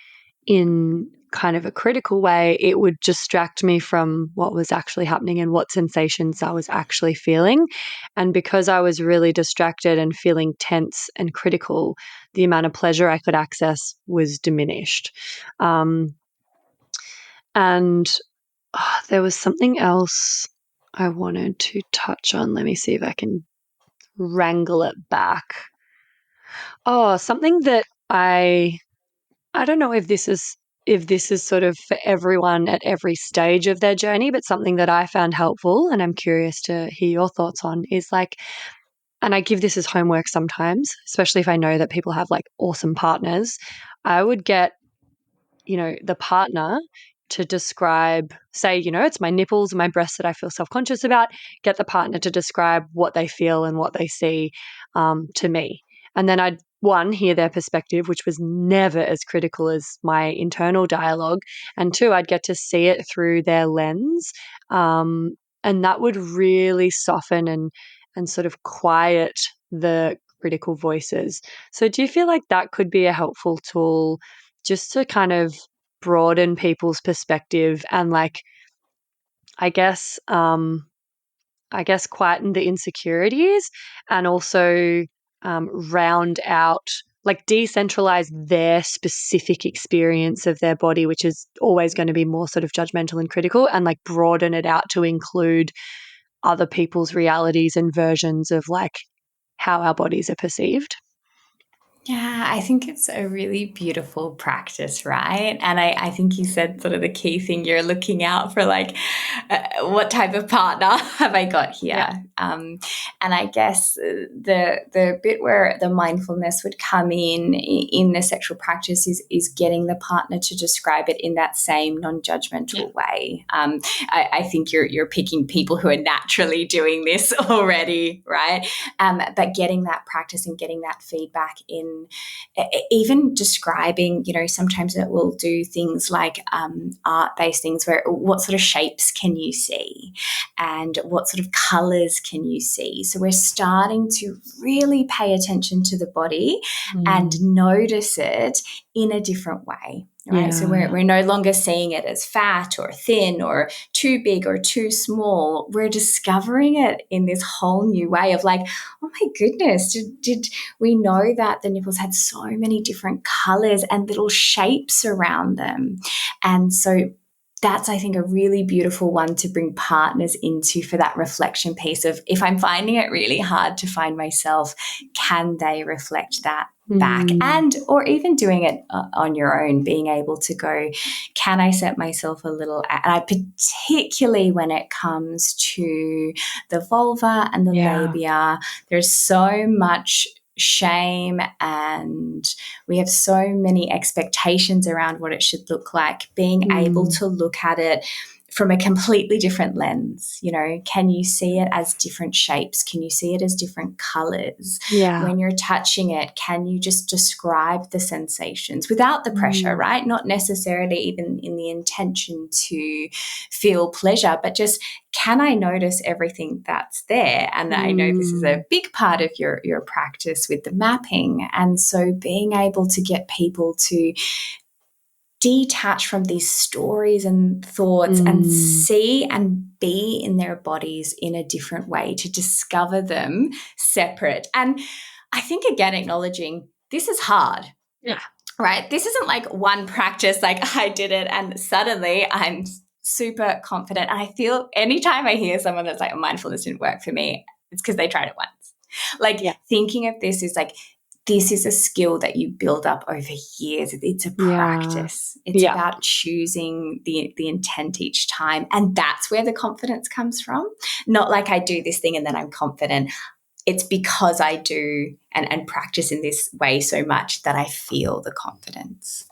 in kind of a critical way, it would distract me from what was actually happening and what sensations I was actually feeling. And because I was really distracted and feeling tense and critical, the amount of pleasure I could access was diminished. And there was something else I wanted to touch on. Let me see if I can wrangle it back. Oh, something that I don't know if this is sort of for everyone at every stage of their journey, but something that I found helpful and I'm curious to hear your thoughts on is like, and I give this as homework sometimes, especially if I know that people have like awesome partners. I would get, the partner to describe, say, it's my nipples and my breasts that I feel self-conscious about, get the partner to describe what they feel and what they see to me. And then I'd, one, hear their perspective, which was never as critical as my internal dialogue. And two, I'd get to see it through their lens. And that would really soften and sort of quiet the critical voices. So do you feel like that could be a helpful tool just to kind of broaden people's perspective and like, I guess, quieten the insecurities and also round out, like decentralize their specific experience of their body, which is always going to be more sort of judgmental and critical, and like broaden it out to include other people's realities and versions of like how our bodies are perceived. Yeah, I think it's a really beautiful practice, right? And I think you said sort of the key thing you're looking out for, like, what type of partner have I got here? Yeah. And I guess the bit where the mindfulness would come in the sexual practice is getting the partner to describe it in that same non-judgmental way. I think you're picking people who are naturally doing this already, right? But getting that practice and getting that feedback in, even describing, sometimes it will do things like art-based things where what sort of shapes can you see and what sort of colors can you see. So we're starting to really pay attention to the body and notice it in a different way. Right. So we're no longer seeing it as fat or thin or too big or too small. We're discovering it in this whole new way of like, oh my goodness, did we know that the nipples had so many different colors and little shapes around them? And so that's, I think, a really beautiful one to bring partners into for that reflection piece of, if I'm finding it really hard to find myself, can they reflect that back? And or even doing it on your own, being able to go, can I set myself a little, and I particularly when it comes to the vulva and the labia, there's so much shame and we have so many expectations around what it should look like. Being able to look at it from a completely different lens, can you see it as different shapes? Can you see it as different colors? When you're touching it, can you just describe the sensations without the pressure, right? Not necessarily even in the intention to feel pleasure, but just, can I notice everything that's there? And I know this is a big part of your practice with the mapping. And so being able to get people to detach from these stories and thoughts and see and be in their bodies in a different way, to discover them separate. And I think, again, acknowledging this is hard. Yeah. Right? This isn't like one practice, like I did it and suddenly I'm super confident. And I feel anytime I hear someone that's like, oh, mindfulness didn't work for me, it's because they tried it once. Like thinking of this is like, this is a skill that you build up over years. It's a practice. It's about choosing the intent each time. And that's where the confidence comes from. Not like I do this thing and then I'm confident. It's because I do and practice in this way so much that I feel the confidence.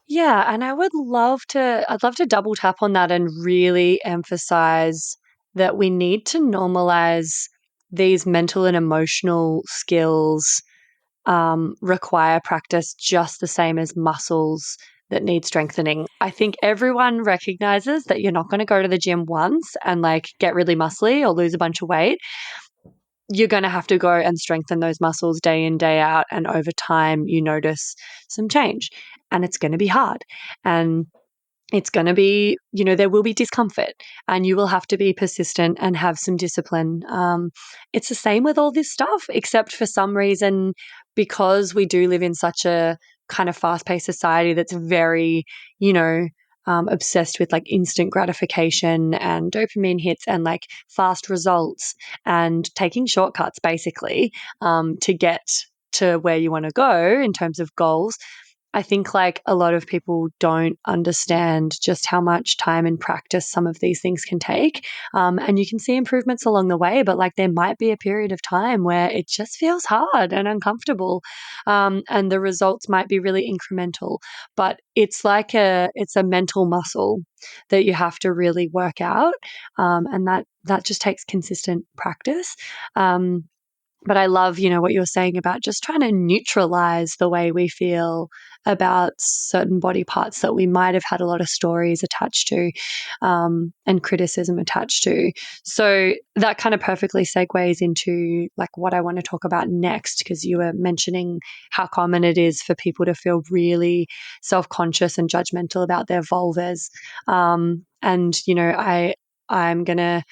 Yeah, and I'd love to double tap on that and really emphasize that we need to normalize these mental and emotional skills require practice just the same as muscles that need strengthening. I think everyone recognizes that you're not going to go to the gym once and like get really muscly or lose a bunch of weight. You're going to have to go and strengthen those muscles day in, day out. And over time, you notice some change and it's going to be hard. And it's going to be, there will be discomfort and you will have to be persistent and have some discipline. It's the same with all this stuff, except for some reason, because we do live in such a kind of fast-paced society that's very, obsessed with like instant gratification and dopamine hits and like fast results and taking shortcuts basically to get to where you want to go in terms of goals. I think like a lot of people don't understand just how much time and practice some of these things can take. And you can see improvements along the way, but like there might be a period of time where it just feels hard and uncomfortable. And the results might be really incremental, but it's like it's a mental muscle that you have to really work out. And that just takes consistent practice. But I love, what you're saying about just trying to neutralize the way we feel about certain body parts that we might have had a lot of stories attached to and criticism attached to. So that kind of perfectly segues into like what I want to talk about next, because you were mentioning how common it is for people to feel really self-conscious and judgmental about their vulvas. And, I'm going to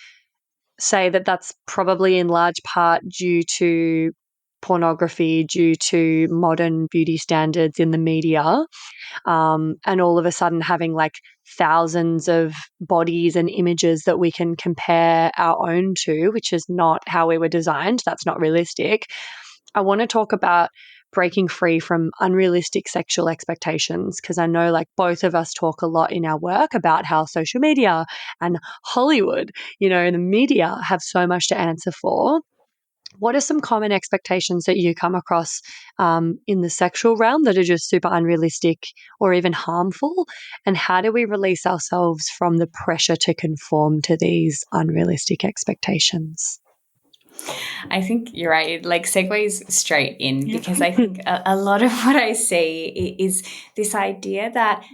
say that that's probably in large part due to pornography, due to modern beauty standards in the media, and all of a sudden having like thousands of bodies and images that we can compare our own to, which is not how we were designed. That's not realistic. I want to talk about breaking free from unrealistic sexual expectations, because I know like both of us talk a lot in our work about how social media and Hollywood, the media have so much to answer for. What are some common expectations that you come across in the sexual realm that are just super unrealistic or even harmful? And how do we release ourselves from the pressure to conform to these unrealistic expectations? I think you're right. It like segues straight in because I think a lot of what I see is this idea that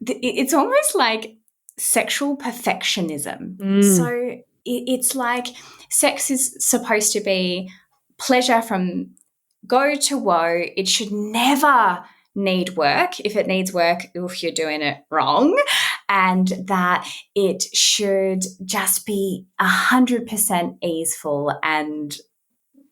it's almost like sexual perfectionism. So it's like sex is supposed to be pleasure from go to woe. It should never need work. If it needs work, if you're doing it wrong, and that it should just be 100% easeful and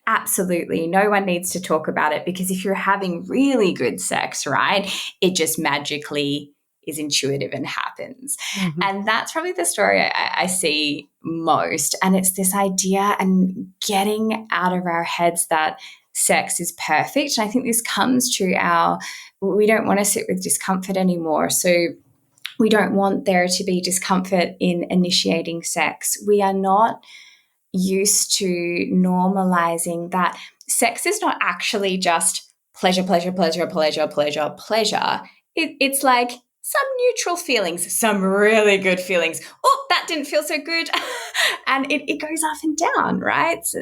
absolutely no one needs to talk about it, because if you're having really good sex, right, it just magically is intuitive and happens. Mm-hmm. And that's probably the story I see most. And it's this idea and getting out of our heads that sex is perfect. And I think this comes to we don't want to sit with discomfort anymore. So we don't want there to be discomfort in initiating sex. We are not used to normalizing that sex is not actually just pleasure, pleasure, pleasure, pleasure, pleasure, pleasure. It's like some neutral feelings, some really good feelings. Oh, that didn't feel so good. And it goes up and down, right? So,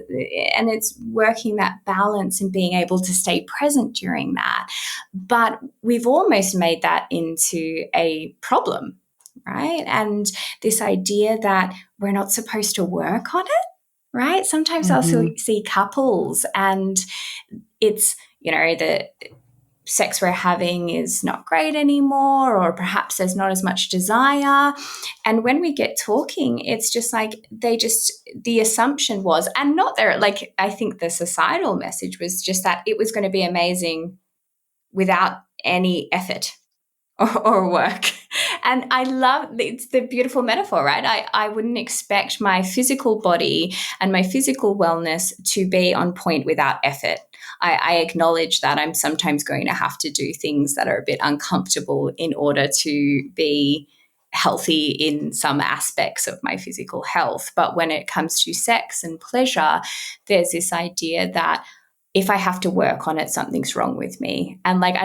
and it's working that balance and being able to stay present during that. But we've almost made that into a problem, right? And this idea that we're not supposed to work on it, right? Sometimes I'll see couples and it's, the sex we're having is not great anymore, or perhaps there's not as much desire. And when we get talking, it's just like the assumption was, and not there, like I think the societal message was just that it was going to be amazing without any effort or work. And I love, it's the beautiful metaphor, right? I wouldn't expect my physical body and my physical wellness to be on point without effort. I acknowledge that I'm sometimes going to have to do things that are a bit uncomfortable in order to be healthy in some aspects of my physical health. But when it comes to sex and pleasure, there's this idea that if I have to work on it, something's wrong with me. And like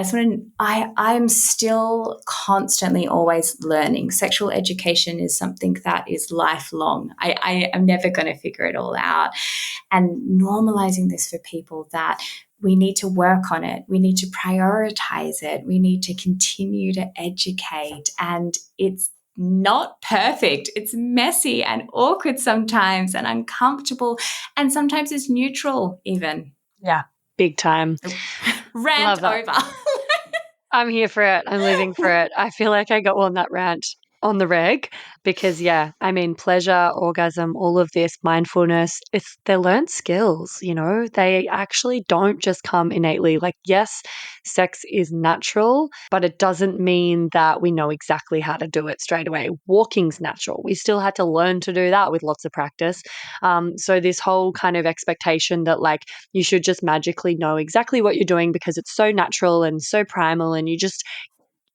I'm still constantly always learning. Sexual education is something that is lifelong. I am never going to figure it all out. And normalizing this for people that we need to work on it. We need to prioritize it. We need to continue to educate. And it's not perfect. It's messy and awkward sometimes and uncomfortable. And sometimes it's neutral even. Yeah, big time. Rant over. I'm here for it. I'm living for it. I feel like I got on that rant on the reg because I mean pleasure, orgasm, all of this, mindfulness, they're learned skills, they actually don't just come innately. Like, yes, sex is natural, but it doesn't mean that we know exactly how to do it straight away. Walking's natural. We still had to learn to do that with lots of practice. So this whole kind of expectation that like you should just magically know exactly what you're doing because it's so natural and so primal and you just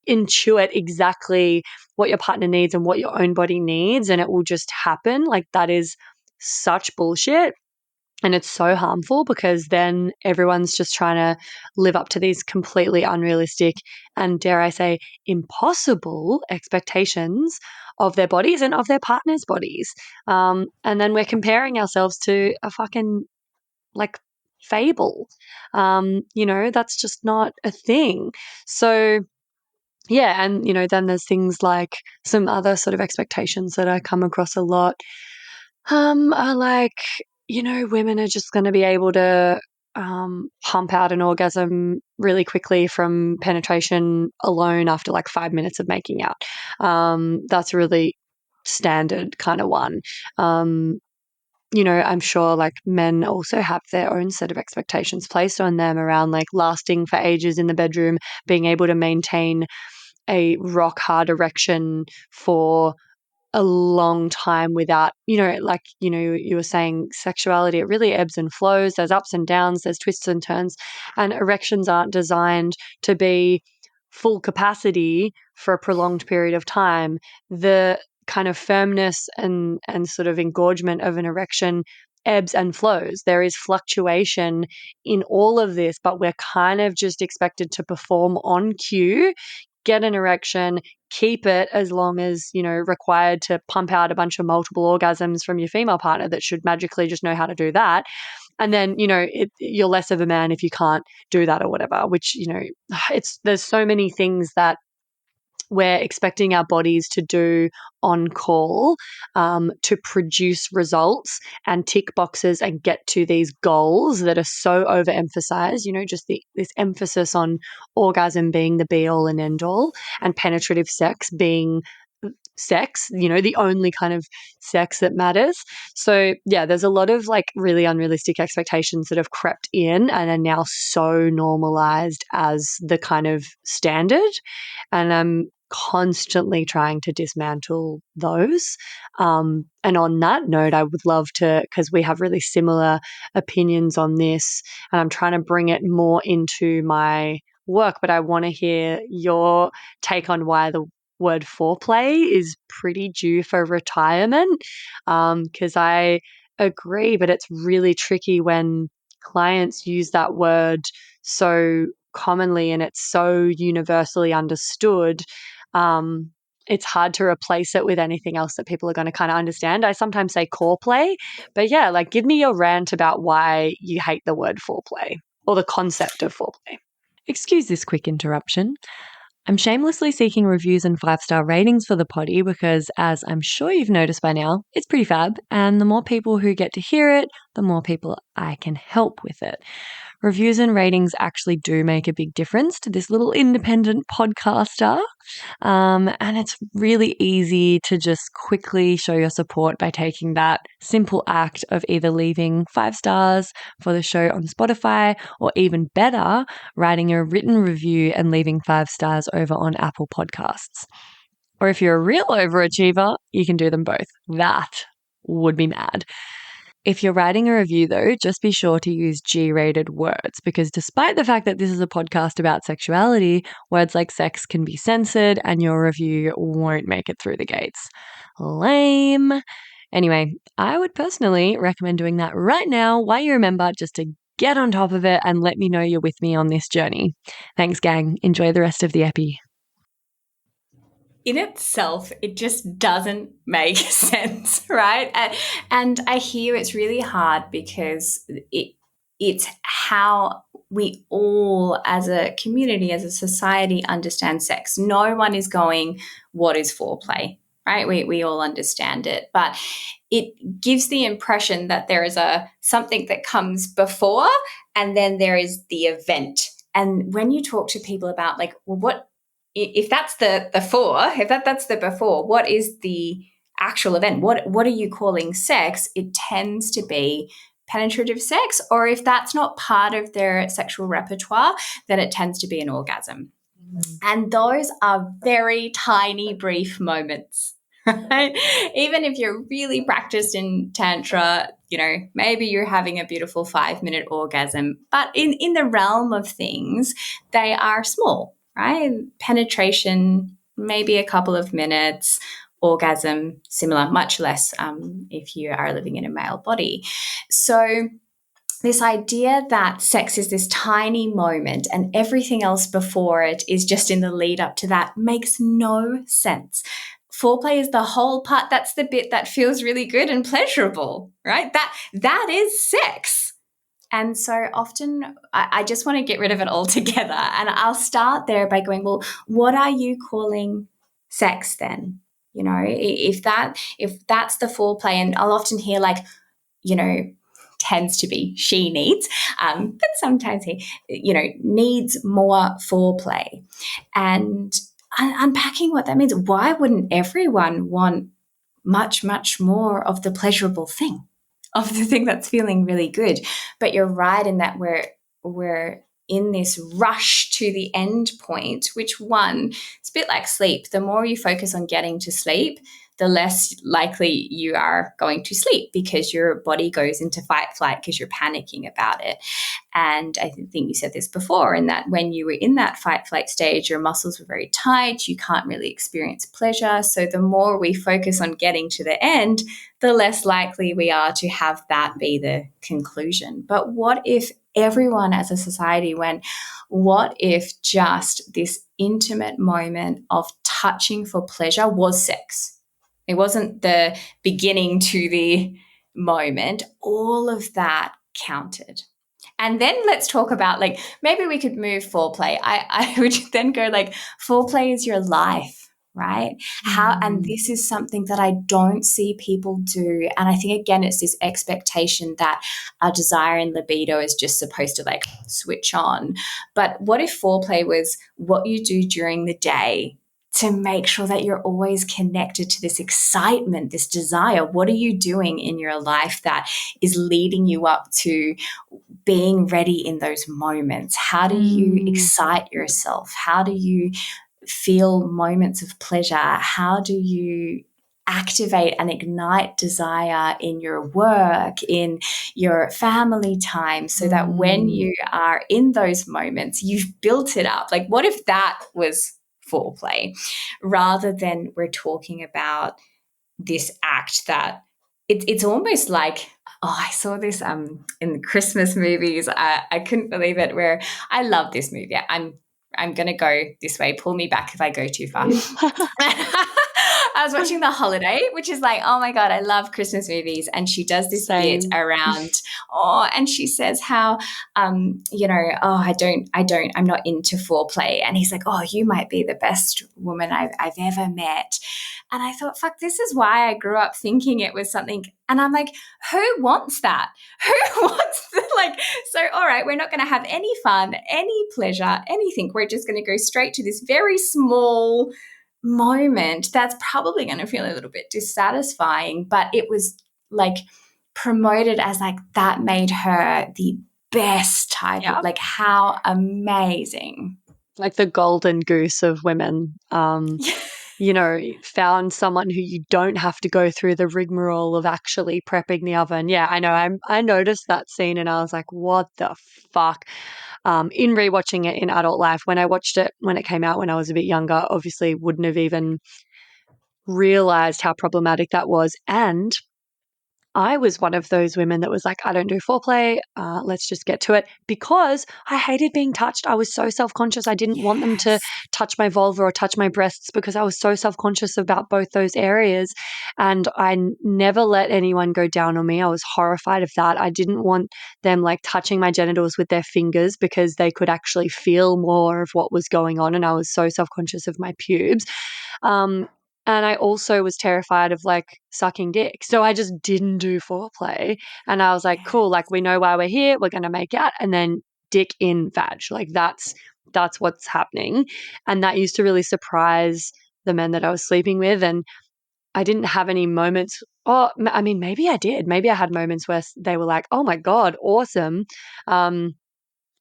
intuit exactly what your partner needs and what your own body needs and it will just happen. Like that is such bullshit. And it's so harmful because then everyone's just trying to live up to these completely unrealistic and, dare I say, impossible expectations of their bodies and of their partner's bodies. And then we're comparing ourselves to a fucking like fable. That's just not a thing. So, yeah, and then there's things like some other sort of expectations that I come across a lot. Are like, women are just going to be able to pump out an orgasm really quickly from penetration alone after like 5 minutes of making out. That's a really standard kind of one. I'm sure like men also have their own set of expectations placed on them around like lasting for ages in the bedroom, being able to maintain a rock hard erection for a long time without, you were saying sexuality, it really ebbs and flows. There's ups and downs, there's twists and turns, and erections aren't designed to be full capacity for a prolonged period of time. The kind of firmness and sort of engorgement of an erection ebbs and flows. There is fluctuation in all of this, but we're kind of just expected to perform on cue, get an erection, keep it as long as, required to pump out a bunch of multiple orgasms from your female partner that should magically just know how to do that. And then, you're less of a man if you can't do that or whatever, which, there's so many things that we're expecting our bodies to do on call to produce results and tick boxes and get to these goals that are so overemphasized, just this emphasis on orgasm being the be all and end all and penetrative sex being sex, the only kind of sex that matters. So yeah, there's a lot of like really unrealistic expectations that have crept in and are now so normalized as the kind of standard. And I'm constantly trying to dismantle those. And on that note, I would love to, because we have really similar opinions on this, and I'm trying to bring it more into my work, but I want to hear your take on why the word foreplay is pretty due for retirement, because I agree, but it's really tricky when clients use that word so commonly and it's so universally understood. It's hard to replace it with anything else that people are going to kind of understand. I sometimes say core play, but yeah, like give me your rant about why you hate the word foreplay or the concept of foreplay. Excuse this quick interruption. I'm shamelessly seeking reviews and 5-star ratings for the potty because, as I'm sure you've noticed by now, it's pretty fab, and the more people who get to hear it, the more people I can help with it. Reviews and ratings actually do make a big difference to this little independent podcaster. And it's really easy to just quickly show your support by taking that simple act of either leaving 5 stars for the show on Spotify or even better, writing a written review and leaving 5 stars over on Apple Podcasts. Or if you're a real overachiever, you can do them both. That would be mad. If you're writing a review, though, just be sure to use G-rated words because despite the fact that this is a podcast about sexuality, words like sex can be censored and your review won't make it through the gates. Lame. Anyway, I would personally recommend doing that right now while you're a member just to get on top of it and let me know you're with me on this journey. Thanks, gang. Enjoy the rest of the epi. In itself, it just doesn't make sense, right? And I hear it's really hard because it's how we all as a community, as a society, understand sex. No one is going, what is foreplay, right? We all understand it, but it gives the impression that there is something that comes before and then there is the event. And when you talk to people about like, well, if that's the that's the before, what is the actual event? What are you calling sex? It tends to be penetrative sex, or if that's not part of their sexual repertoire, then it tends to be an orgasm. And those are very tiny, brief moments. Right? Even if you're really practiced in Tantra, maybe you're having a beautiful 5-minute orgasm, but in the realm of things, they are small, right? Penetration, maybe a couple of minutes, orgasm, similar, much less if you are living in a male body. So this idea that sex is this tiny moment and everything else before it is just in the lead up to that makes no sense. Foreplay is the whole part. That's the bit that feels really good and pleasurable, right? That is sex. And so often I just want to get rid of it altogether. And I'll start there by going, well, what are you calling sex then? If that's the foreplay, and I'll often hear tends to be she needs, but sometimes he, needs more foreplay. And unpacking what that means, why wouldn't everyone want much, much more of the pleasurable thing, of the thing that's feeling really good? But you're right in that we're in this rush to the end point, which it's a bit like sleep. The more you focus on getting to sleep, the less likely you are going to sleep because your body goes into fight flight because you're panicking about it. And I think you said this before, in that when you were in that fight flight stage, your muscles were very tight. You can't really experience pleasure. So the more we focus on getting to the end, the less likely we are to have that be the conclusion. But what if everyone as a society went, what if just this intimate moment of touching for pleasure was sex? It wasn't the beginning to the moment. All of that counted. And then let's talk about, maybe we could move foreplay. I would then go foreplay is your life, right? And this is something that I don't see people do. And I think, again, it's this expectation that our desire and libido is just supposed to switch on. But what if foreplay was what you do during the day to make sure that you're always connected to this excitement, this desire? What are you doing in your life that is leading you up to being ready in those moments? How do you excite yourself? How do you feel moments of pleasure? How do you activate and ignite desire in your work, in your family time, so that when you are in those moments, you've built it up? What if that was foreplay, rather than we're talking about this act that it's almost like, I saw this in Christmas movies. I couldn't believe it, where I love this movie. I'm going to go this way. Pull me back if I go too far. I was watching The Holiday, which is oh my God, I love Christmas movies. And she does this bit around, and she says how, I'm not into foreplay. And he's like, oh, you might be the best woman I've ever met. And I thought, fuck, this is why I grew up thinking it was something. And I'm like, who wants that? Who wants so, all right, we're not going to have any fun, any pleasure, anything. We're just going to go straight to this very small moment that's probably going to feel a little bit dissatisfying. But it was promoted as that made her the best type of, how amazing. The golden goose of women. Found someone who you don't have to go through the rigmarole of actually prepping the oven. Yeah, I know. I noticed that scene and I was like, what the fuck? In rewatching it in adult life, when I watched it when it came out when I was a bit younger, obviously wouldn't have even realized how problematic that was. And I was one of those women that was like, I don't do foreplay. Let's just get to it, because I hated being touched. I was so self-conscious. I didn't want them to touch my vulva or touch my breasts because I was so self-conscious about both those areas. And I never let anyone go down on me. I was horrified of that. I didn't want them touching my genitals with their fingers because they could actually feel more of what was going on. And I was so self-conscious of my pubes. And I also was terrified of sucking dick. So I just didn't do foreplay. And I was like, cool, we know why we're here. We're going to make out. And then dick in vag. That's that's what's happening. And that used to really surprise the men that I was sleeping with. And I didn't have any moments. Oh, I mean, maybe I did. Maybe I had moments where they were like, oh my God, awesome.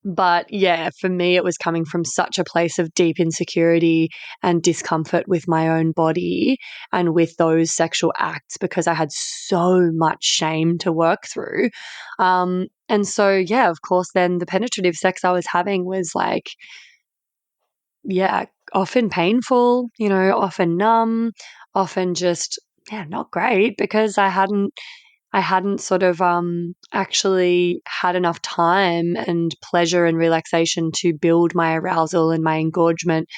But yeah, for me, it was coming from such a place of deep insecurity and discomfort with my own body and with those sexual acts because I had so much shame to work through. And so, yeah, of course, then the penetrative sex I was having was like, yeah, often painful, often numb, often just, yeah, not great because I hadn't sort of actually had enough time and pleasure and relaxation to build my arousal and my engorgement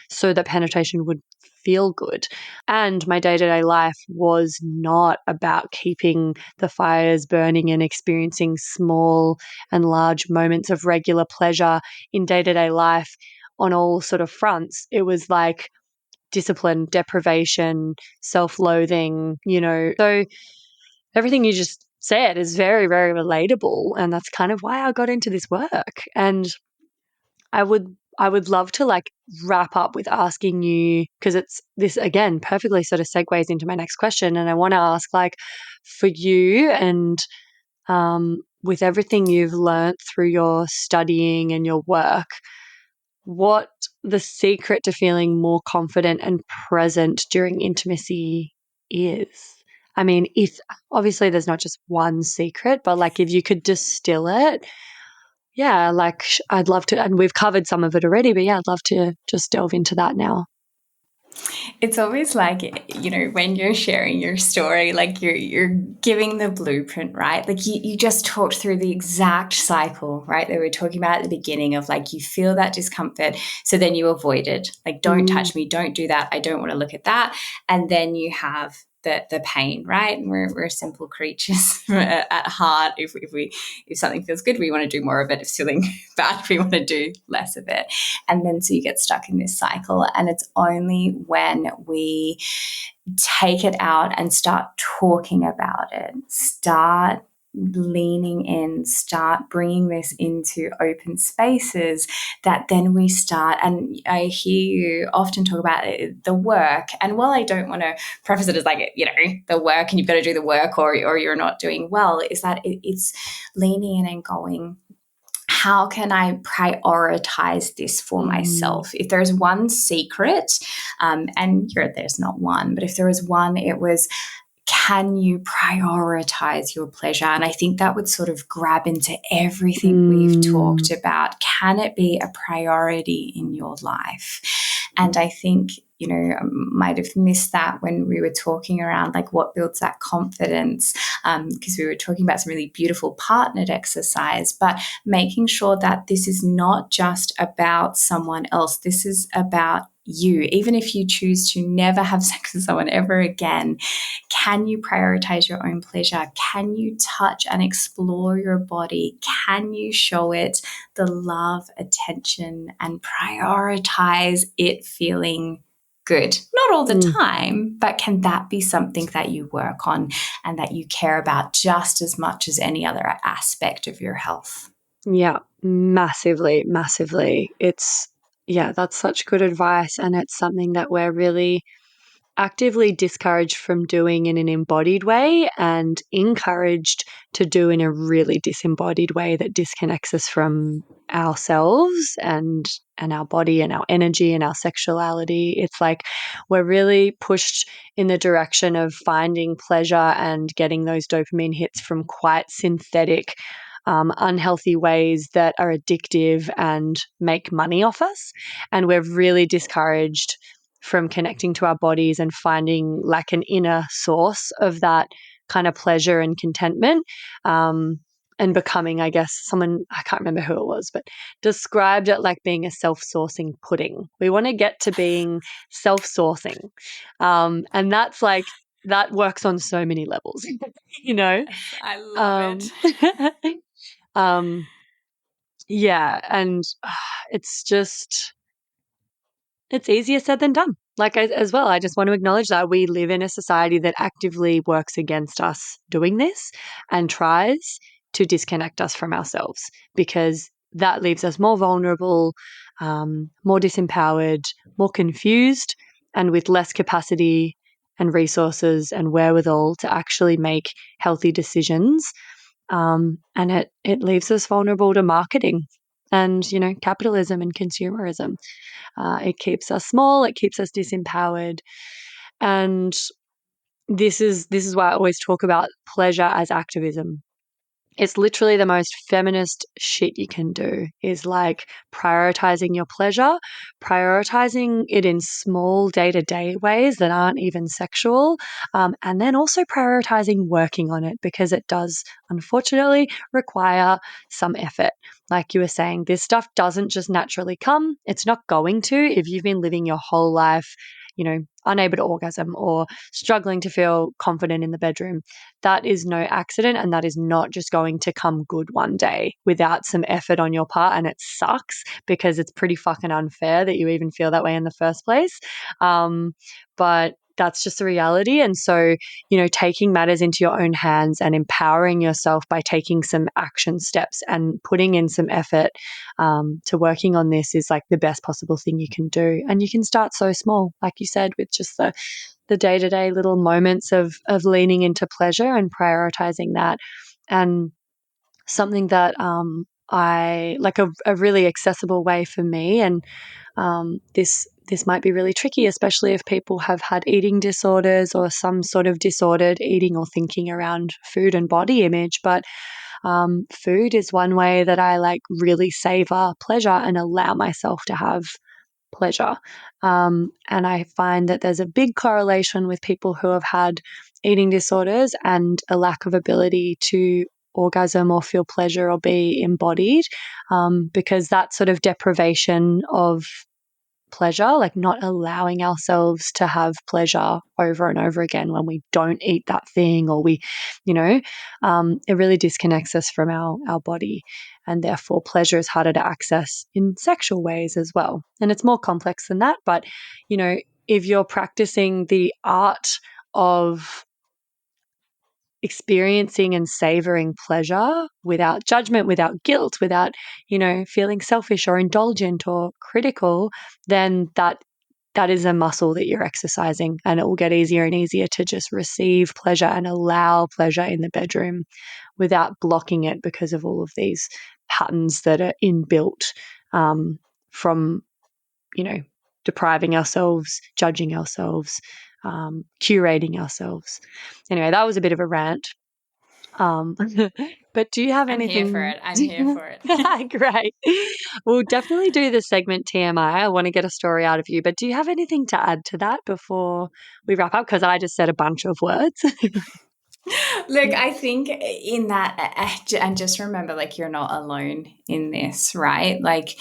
so that penetration would feel good. And my day-to-day life was not about keeping the fires burning and experiencing small and large moments of regular pleasure in day-to-day life on all sort of fronts. It was like discipline, deprivation, self-loathing, So everything you just said is very, very relatable. And that's kind of why I got into this work. And I would love to like wrap up with asking you, because it's this again perfectly sort of segues into my next question. And I want to ask, like, for you and with everything you've learnt through your studying and your work, what the secret to feeling more confident and present during intimacy is. I mean, if obviously there's not just one secret, but like if you could distill it, yeah, like I'd love to, and we've covered some of it already, but yeah, I'd love to just delve into that now. It's always like, when you're sharing your story, like you're giving the blueprint, right? Like you just talked through the exact cycle, right? That we were talking about at the beginning of like, you feel that discomfort. So then you avoid it. Like, don't touch me. Don't do that. I don't want to look at that. And then you have the pain, right? And we're simple creatures at heart. If something feels good, we want to do more of it. If it's feeling bad, we want to do less of it. And then so you get stuck in this cycle. And it's only when we take it out and start talking about it, start leaning in, start bringing this into open spaces, that then we start. And I hear you often talk about the work. And while I don't want to preface it as like, the work and you've got to do the work or you're not doing well, is that it's leaning in and going, how can I prioritize this for myself? If there's one secret, and there's not one, but if there was one, it was, can you prioritize your pleasure? And I think that would sort of grab into everything we've talked about. Can it be a priority in your life? And I think, I might have missed that when we were talking around like what builds that confidence, because we were talking about some really beautiful partnered exercise, but making sure that this is not just about someone else. This is about you. Even if you choose to never have sex with someone ever again, can you prioritize your own pleasure? Can you touch and explore your body? Can you show it the love, attention, and prioritize it feeling good? Not all the time, but can that be something that you work on and that you care about just as much as any other aspect of your health? Yeah, massively, massively. That's such good advice. And it's something that we're really actively discouraged from doing in an embodied way and encouraged to do in a really disembodied way that disconnects us from ourselves and our body and our energy and our sexuality. It's like we're really pushed in the direction of finding pleasure and getting those dopamine hits from quite synthetic, unhealthy ways that are addictive and make money off us. And we're really discouraged from connecting to our bodies and finding like an inner source of that kind of pleasure and contentment, and becoming, I guess, someone, I can't remember who it was, but described it like being a self-sourcing pudding. We want to get to being self-sourcing. And that's like, that works on so many levels, I love it. Yeah. And it's easier said than done. Like as well, I just want to acknowledge that we live in a society that actively works against us doing this and tries to disconnect us from ourselves, because that leaves us more vulnerable, more disempowered, more confused, and with less capacity and resources and wherewithal to actually make healthy decisions. And it leaves us vulnerable to marketing and, capitalism and consumerism. It keeps us small, it keeps us disempowered. And this is why I always talk about pleasure as activism. It's literally the most feminist shit you can do, is like prioritizing your pleasure, prioritizing it in small day-to-day ways that aren't even sexual, and then also prioritizing working on it, because it does unfortunately require some effort. Like you were saying, this stuff doesn't just naturally come. It's not going to if you've been living your whole life, unable to orgasm or struggling to feel confident in the bedroom. That is no accident, and that is not just going to come good one day without some effort on your part. And it sucks because it's pretty fucking unfair that you even feel that way in the first place. But that's just the reality. And so, taking matters into your own hands and empowering yourself by taking some action steps and putting in some effort to working on this is like the best possible thing you can do. And you can start so small, like you said, with just the day-to-day little moments of leaning into pleasure and prioritizing that. And something that I like a really accessible way for me, and this might be really tricky, especially if people have had eating disorders or some sort of disordered eating or thinking around food and body image. But food is one way that I like really savor pleasure and allow myself to have pleasure. And I find that there's a big correlation with people who have had eating disorders and a lack of ability to orgasm or feel pleasure or be embodied, because that sort of deprivation of pleasure, like not allowing ourselves to have pleasure over and over again when we don't eat that thing, or we, it really disconnects us from our body. And therefore pleasure is harder to access in sexual ways as well. And it's more complex than that. But, if you're practicing the art of experiencing and savoring pleasure without judgment, without guilt, without, feeling selfish or indulgent or critical, then that is a muscle that you're exercising, and it will get easier and easier to just receive pleasure and allow pleasure in the bedroom without blocking it because of all of these patterns that are inbuilt from, depriving ourselves, judging ourselves, curating ourselves. Anyway, that was a bit of a rant. But do you have anything? I'm here for it. Great. We'll definitely do the segment TMI. I want to get a story out of you, but do you have anything to add to that before we wrap up? Because I just said a bunch of words. Look, I think in that, and just remember, like, you're not alone in this, right? Like,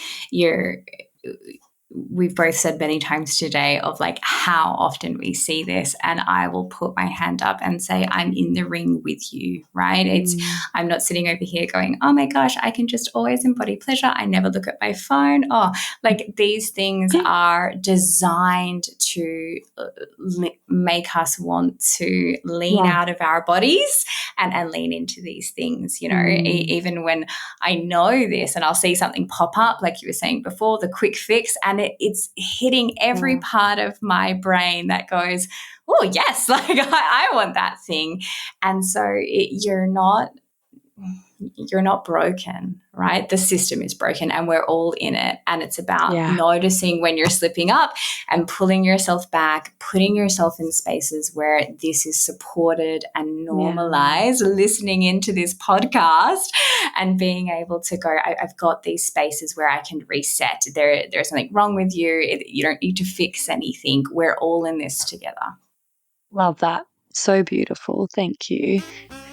we've both said many times today of like how often we see this, and I will put my hand up and say I'm in the ring with you, right? I'm not sitting over here going, oh my gosh, I can just always embody pleasure, I never look at my phone. Like these things are designed to make us want to lean out of our bodies and lean into these things, even when I know this and I'll see something pop up, like you were saying before, the quick fix, and it's hitting every part of my brain that goes, oh yes, like I want that thing. And so you're not broken, right? The system is broken and we're all in it. And it's about noticing when you're slipping up and pulling yourself back, putting yourself in spaces where this is supported and normalized, listening into this podcast and being able to go, I've got these spaces where I can reset. There's something wrong with you. You don't need to fix anything. We're all in this together. Love that. So beautiful. Thank you.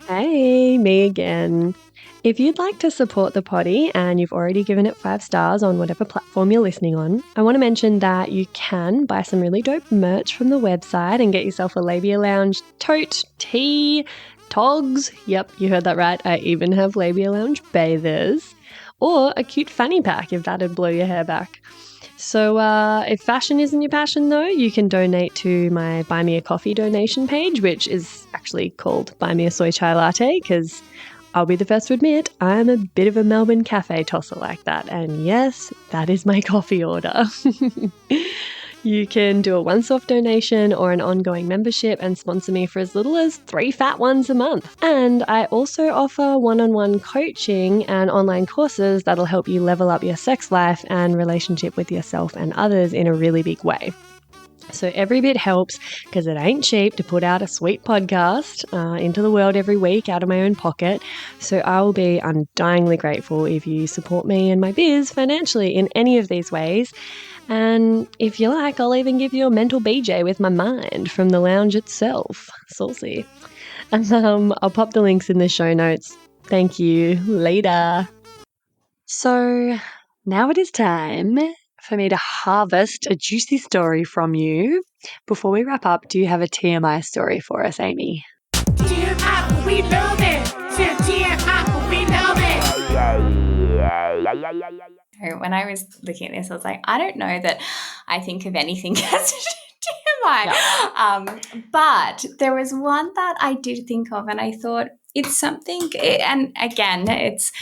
Hey, me again. If you'd like to support the potty and you've already given it 5 stars on whatever platform you're listening on, I want to mention that you can buy some really dope merch from the website and get yourself a Labia Lounge tote, tee, togs. Yep, you heard that right. I even have Labia Lounge bathers. Or a cute fanny pack if that'd blow your hair back. So if fashion isn't your passion though, you can donate to my Buy Me a Coffee donation page, which is actually called Buy Me a Soy Chai Latte, because I'll be the first to admit I'm a bit of a Melbourne cafe tosser like that. And yes, that is my coffee order. You can do a once-off donation or an ongoing membership and sponsor me for as little as 3 fat ones a month. And I also offer one-on-one coaching and online courses that'll help you level up your sex life and relationship with yourself and others in a really big way. So every bit helps because it ain't cheap to put out a sweet podcast into the world every week out of my own pocket. So I will be undyingly grateful if you support me and my biz financially in any of these ways. And if you like, I'll even give you a mental BJ with my mind from the lounge itself. Saucy. I'll pop the links in the show notes. Thank you. Later. So now it is time for me to harvest a juicy story from you. Before we wrap up, do you have a TMI story for us, Amy? TMI, we love it. TMI, we love it. When I was looking at this, I was like, I don't know that I think of anything as TMI. But there was one that I did think of, and I thought it's something, and again, it's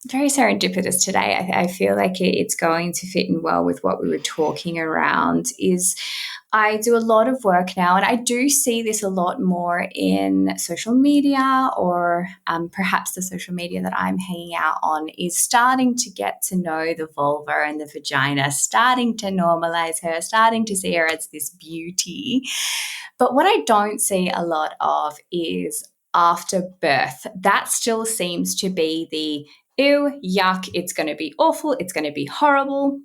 very serendipitous today. I feel like it's going to fit in well with what we were talking around. Is I do a lot of work now, and I do see this a lot more in social media, or perhaps the social media that I'm hanging out on is starting to get to know the vulva and the vagina, starting to normalize her, starting to see her as this beauty. But what I don't see a lot of is after birth. That still seems to be the ew, yuck, it's going to be awful, it's going to be horrible,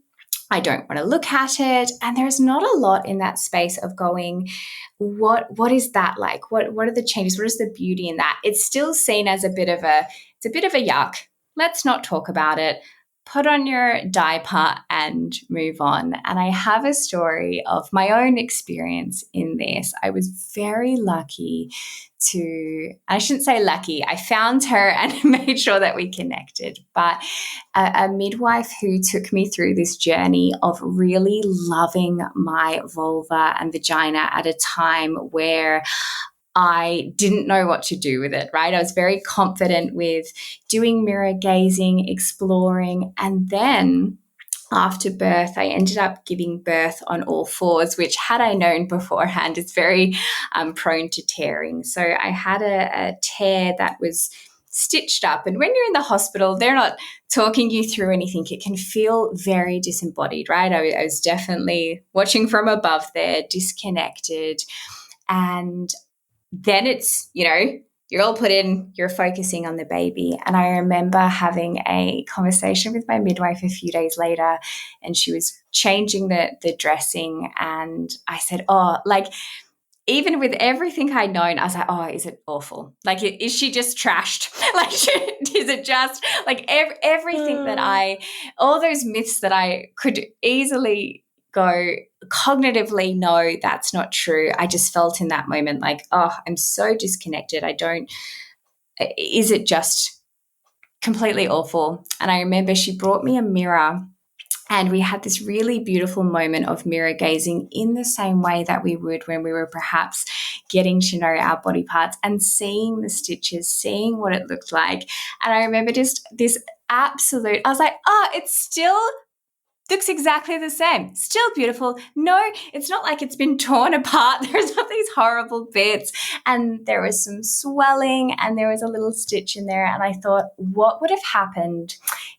I don't want to look at it. And there's not a lot in that space of going, what is that like? What are the changes? What is the beauty in that? It's still seen as a bit of a yuck. Let's not talk about it. Put on your diaper and move on. And I have a story of my own experience in this. I was very lucky I shouldn't say lucky, I found her and made sure that we connected, but a midwife who took me through this journey of really loving my vulva and vagina at a time where I didn't know what to do with it, right? I was very confident with doing mirror gazing, exploring, and then after birth, I ended up giving birth on all fours, which had I known beforehand is very prone to tearing. So I had a tear that was stitched up. And when you're in the hospital, they're not talking you through anything. It can feel very disembodied, right? I was definitely watching from above there, disconnected. And then it's, you're all put in, you're focusing on the baby. And I remember having a conversation with my midwife a few days later, and she was changing the dressing. And I said, even with everything I'd known, I was like, oh, is it awful? Like, is she just trashed? Like, is it just like everything that all those myths that I could easily go cognitively, no, that's not true. I just felt in that moment like, oh, I'm so disconnected. Is it just completely awful? And I remember she brought me a mirror, and we had this really beautiful moment of mirror gazing in the same way that we would when we were perhaps getting to know our body parts and seeing the stitches, seeing what it looked like. And I remember just this absolute, I was like, oh, it's still looks exactly the same. Still beautiful. No, it's not like it's been torn apart. There's not these horrible bits. And there was some swelling and there was a little stitch in there. And I thought, what would have happened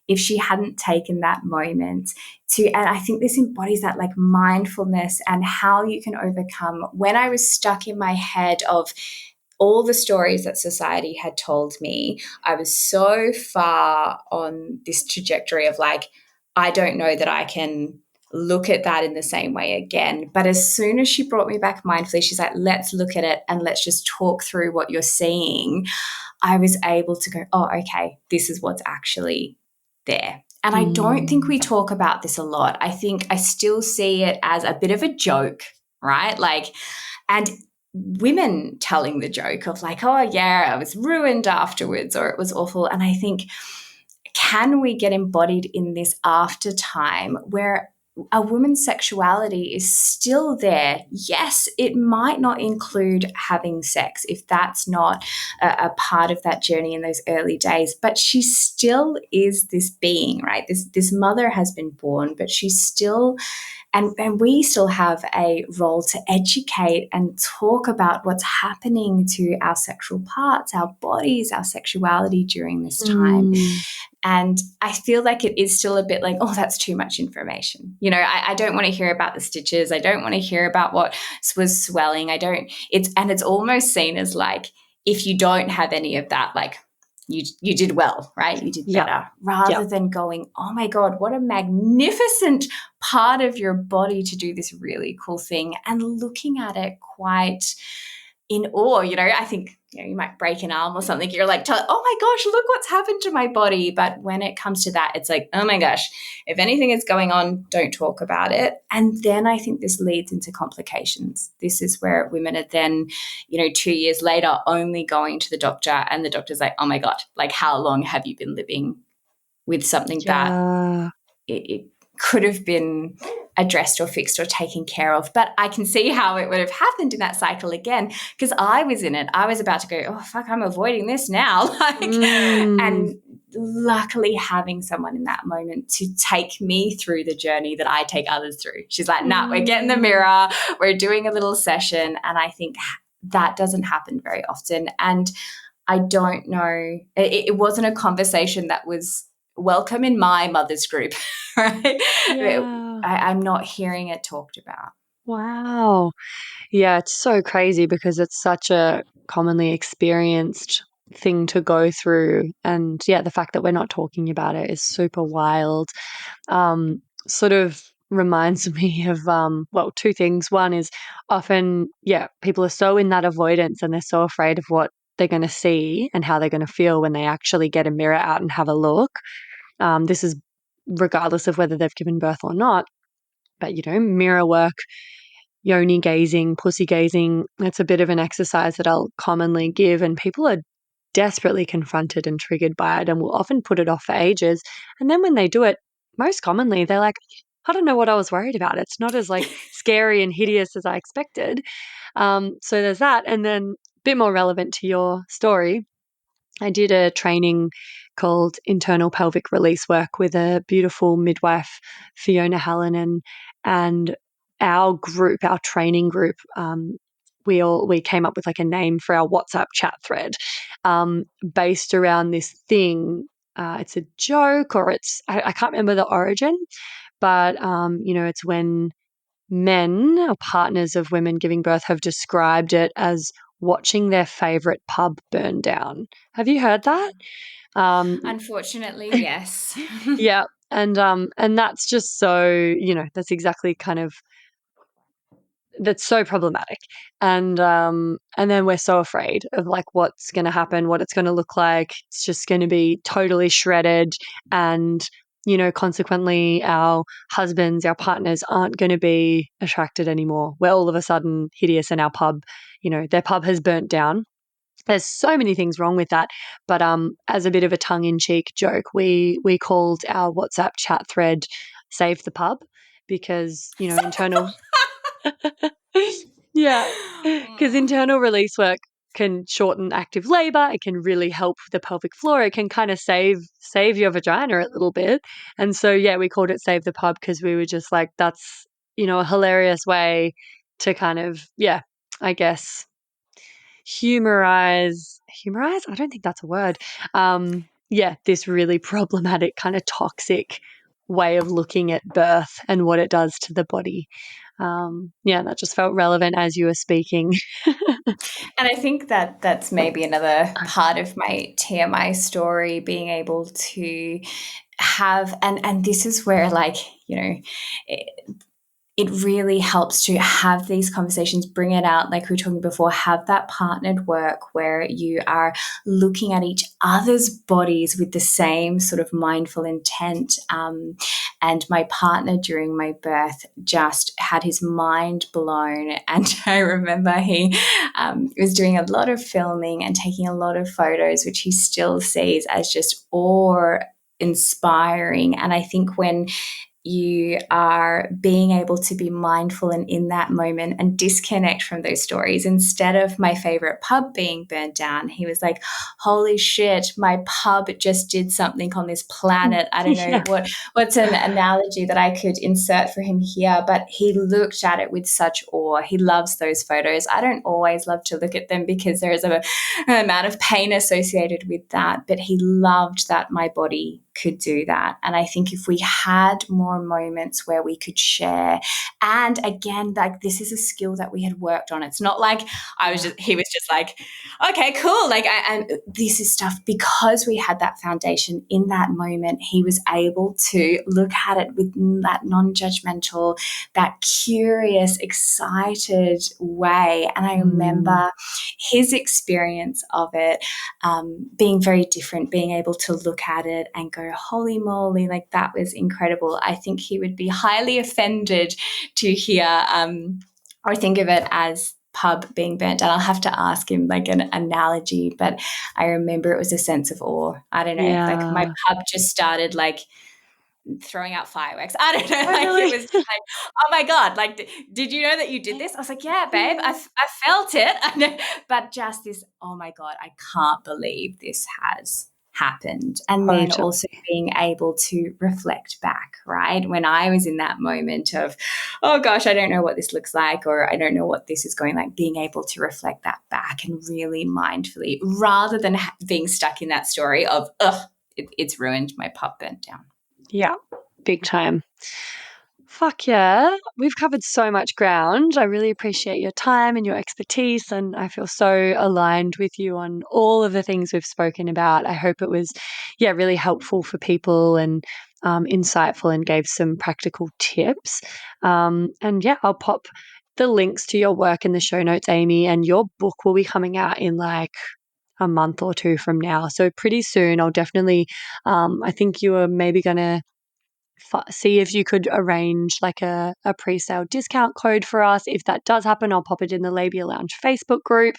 if she hadn't taken that moment and I think this embodies that like mindfulness and how you can overcome. When I was stuck in my head of all the stories that society had told me, I was so far on this trajectory of like, I don't know that I can look at that in the same way again. But as soon as she brought me back mindfully, she's like, let's look at it and let's just talk through what you're seeing. I was able to go, oh, okay, this is what's actually there. And I don't think we talk about this a lot. I think I still see it as a bit of a joke, right? Like, and women telling the joke of like, oh yeah, I was ruined afterwards or it was awful. And I think, can we get embodied in this after time where a woman's sexuality is still there. Yes, it might not include having sex if that's not a part of that journey in those early days, but she still is this being, right? This mother has been born, but she's still, and we still have a role to educate and talk about what's happening to our sexual parts, our bodies, our sexuality during this time. And I feel like it is still a bit like, oh, that's too much information. You know, I don't want to hear about the stitches. I don't want to hear about what was swelling. It's almost seen as like, if you don't have any of that, like you did well, right? You did better, rather than going, oh my God, what a magnificent part of your body to do this really cool thing, and looking at it quite in awe. You know, I think, you know, you might break an arm or something. You're like, oh my gosh, look what's happened to my body. But when it comes to that, it's like, oh my gosh, if anything is going on, don't talk about it. And then I think this leads into complications. This is where women are then, you know, 2 years later only going to the doctor, and the doctor's like, oh my God, like, how long have you been living with something that it could have been addressed or fixed or taken care of? But I can see how it would have happened in that cycle again, because I was in it. I was about to go, oh, fuck, I'm avoiding this now. And luckily having someone in that moment to take me through the journey that I take others through. She's like, nah, we're getting the mirror. We're doing a little session. And I think that doesn't happen very often. And I don't know, it wasn't a conversation that was welcome in my mother's group, right? Yeah. I'm not hearing it talked about. Wow. Yeah, it's so crazy because it's such a commonly experienced thing to go through. And yeah, the fact that we're not talking about it is super wild. Sort of reminds me of, well, two things. One is often, yeah, people are so in that avoidance and they're so afraid of what they're going to see and how they're going to feel when they actually get a mirror out and have a look. This is regardless of whether they've given birth or not. But, you know, mirror work, yoni gazing, pussy gazing, it's a bit of an exercise that I'll commonly give, and people are desperately confronted and triggered by it and will often put it off for ages. And then when they do it, most commonly they're like, I don't know what I was worried about. It's not as like scary and hideous as I expected. So there's that. And then a bit more relevant to your story, I did a training called Internal Pelvic Release Work with a beautiful midwife, Fiona Hallinan, and our group, our training group, we came up with like a name for our WhatsApp chat thread, based around this thing. It's a joke, or I can't remember the origin, but you know, it's when men or partners of women giving birth have described it as watching their favorite pub burn down. Have you heard that? Unfortunately, yes. Yeah. And that's just so, you know, that's exactly kind of, that's so problematic. And then we're so afraid of like what's going to happen, what it's going to look like. It's just going to be totally shredded, and you know, consequently our husbands, our partners aren't going to be attracted anymore. We're all of a sudden hideous, and our pub, you know, their pub has burnt down. There's so many things wrong with that. But as a bit of a tongue-in-cheek joke, we called our WhatsApp chat thread "Save the Pub," because, you know, internal yeah, because internal release work can shorten active labor. It can really help the pelvic floor. It can kind of save your vagina a little bit. And so, yeah, we called it Save the Pub because we were just like, that's, you know, a hilarious way to kind of, yeah, I guess, humorize. I don't think that's a word. Yeah, this really problematic kind of toxic way of looking at birth and what it does to the body. Yeah, that just felt relevant as you were speaking. And I think that that's maybe another part of my TMI story, being able to have, and this is where, like, you know, it really helps to have these conversations, bring it out, like we were talking before, have that partnered work where you are looking at each other's bodies with the same sort of mindful intent. And my partner during my birth just had his mind blown. And I remember he was doing a lot of filming and taking a lot of photos, which he still sees as just awe-inspiring. And I think when you are being able to be mindful and in that moment and disconnect from those stories. Instead of my favorite pub being burnt down, he was like, holy shit, my pub just did something on this planet. I don't know what's an analogy that I could insert for him here, but he looked at it with such awe. He loves those photos. I don't always love to look at them because there is an amount of pain associated with that, but he loved that my body could do that. And I think if we had more moments where we could share, and again, like this is a skill that we had worked on. It's not like he was just like, okay, cool. Like, and this is stuff because we had that foundation in that moment, he was able to look at it with that non-judgmental, that curious, excited way. And I remember his experience of it being very different, being able to look at it and go, holy moly, like that was incredible. I think he would be highly offended to hear or think of it as pub being burnt down. I'll have to ask him like an analogy, but I remember it was a sense of awe. I don't know, like my pub just started like throwing out fireworks. I don't know, like it was just like, oh my God, like did you know that you did this? I was like, yeah, babe, I felt it. I know, but just this, oh my God, I can't believe this has happened. And then also being able to reflect back, right? When I was in that moment of, oh gosh, I don't know what this looks like, or I don't know what this is going like, being able to reflect that back and really mindfully, rather than being stuck in that story of, it's ruined, my pub burnt down. Yeah, big time. Fuck yeah. We've covered so much ground. I really appreciate your time and your expertise, and I feel so aligned with you on all of the things we've spoken about. I hope it was, really helpful for people and insightful and gave some practical tips. And I'll pop the links to your work in the show notes, Amy, and your book will be coming out in like a month or two from now. So pretty soon. I'll definitely, I think you were maybe going to see if you could arrange like a pre-sale discount code for us. If that does happen, I'll pop it in the Labia Lounge Facebook group,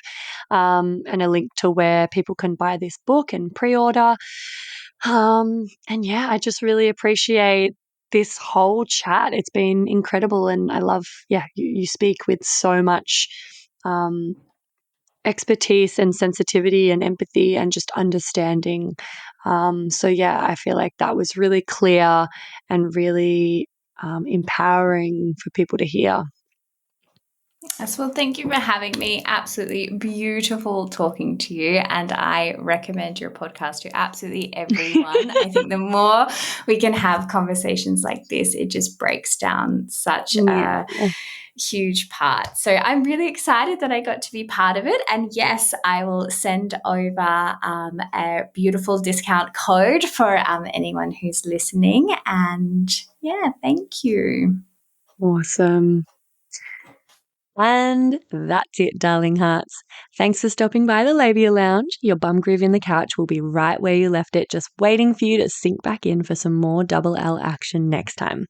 and a link to where people can buy this book and pre-order. I just really appreciate this whole chat. It's been incredible, and I love, you speak with so much expertise and sensitivity and empathy and just understanding. I feel like that was really clear and really empowering for people to hear. Yes, well, thank you for having me. Absolutely beautiful talking to you, and I recommend your podcast to absolutely everyone. I think the more we can have conversations like this, it just breaks down such a huge part. So I'm really excited that I got to be part of it. And yes, I will send over a beautiful discount code for anyone who's listening. And thank you. Awesome. And that's it, darling hearts. Thanks for stopping by the Labia Lounge. Your bum groove in the couch will be right where you left it, just waiting for you to sink back in for some more double L action next time.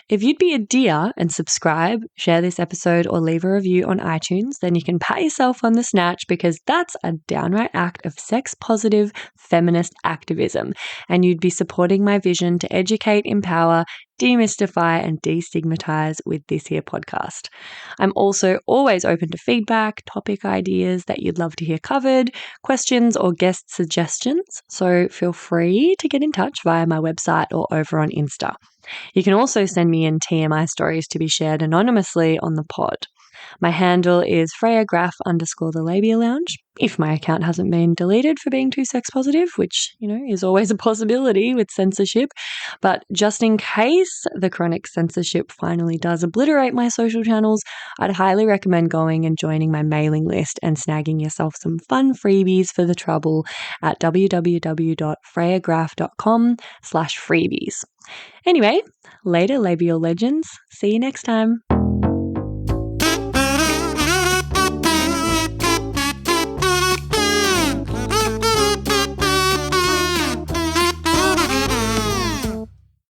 If you'd be a dear and subscribe, share this episode, or leave a review on iTunes, then you can pat yourself on the snatch, because that's a downright act of sex-positive feminist activism, and you'd be supporting my vision to educate, empower, demystify and destigmatize with this here podcast. I'm also always open to feedback, topic ideas that you'd love to hear covered, questions or guest suggestions, so feel free to get in touch via my website or over on Insta. You can also send me in TMI stories to be shared anonymously on the pod. My handle is FreyaGraf_the Labia Lounge, if my account hasn't been deleted for being too sex positive, which, is always a possibility with censorship. But just in case the chronic censorship finally does obliterate my social channels, I'd highly recommend going and joining my mailing list and snagging yourself some fun freebies for the trouble at www.freyagraf.com/freebies. Anyway, later, labial legends. See you next time.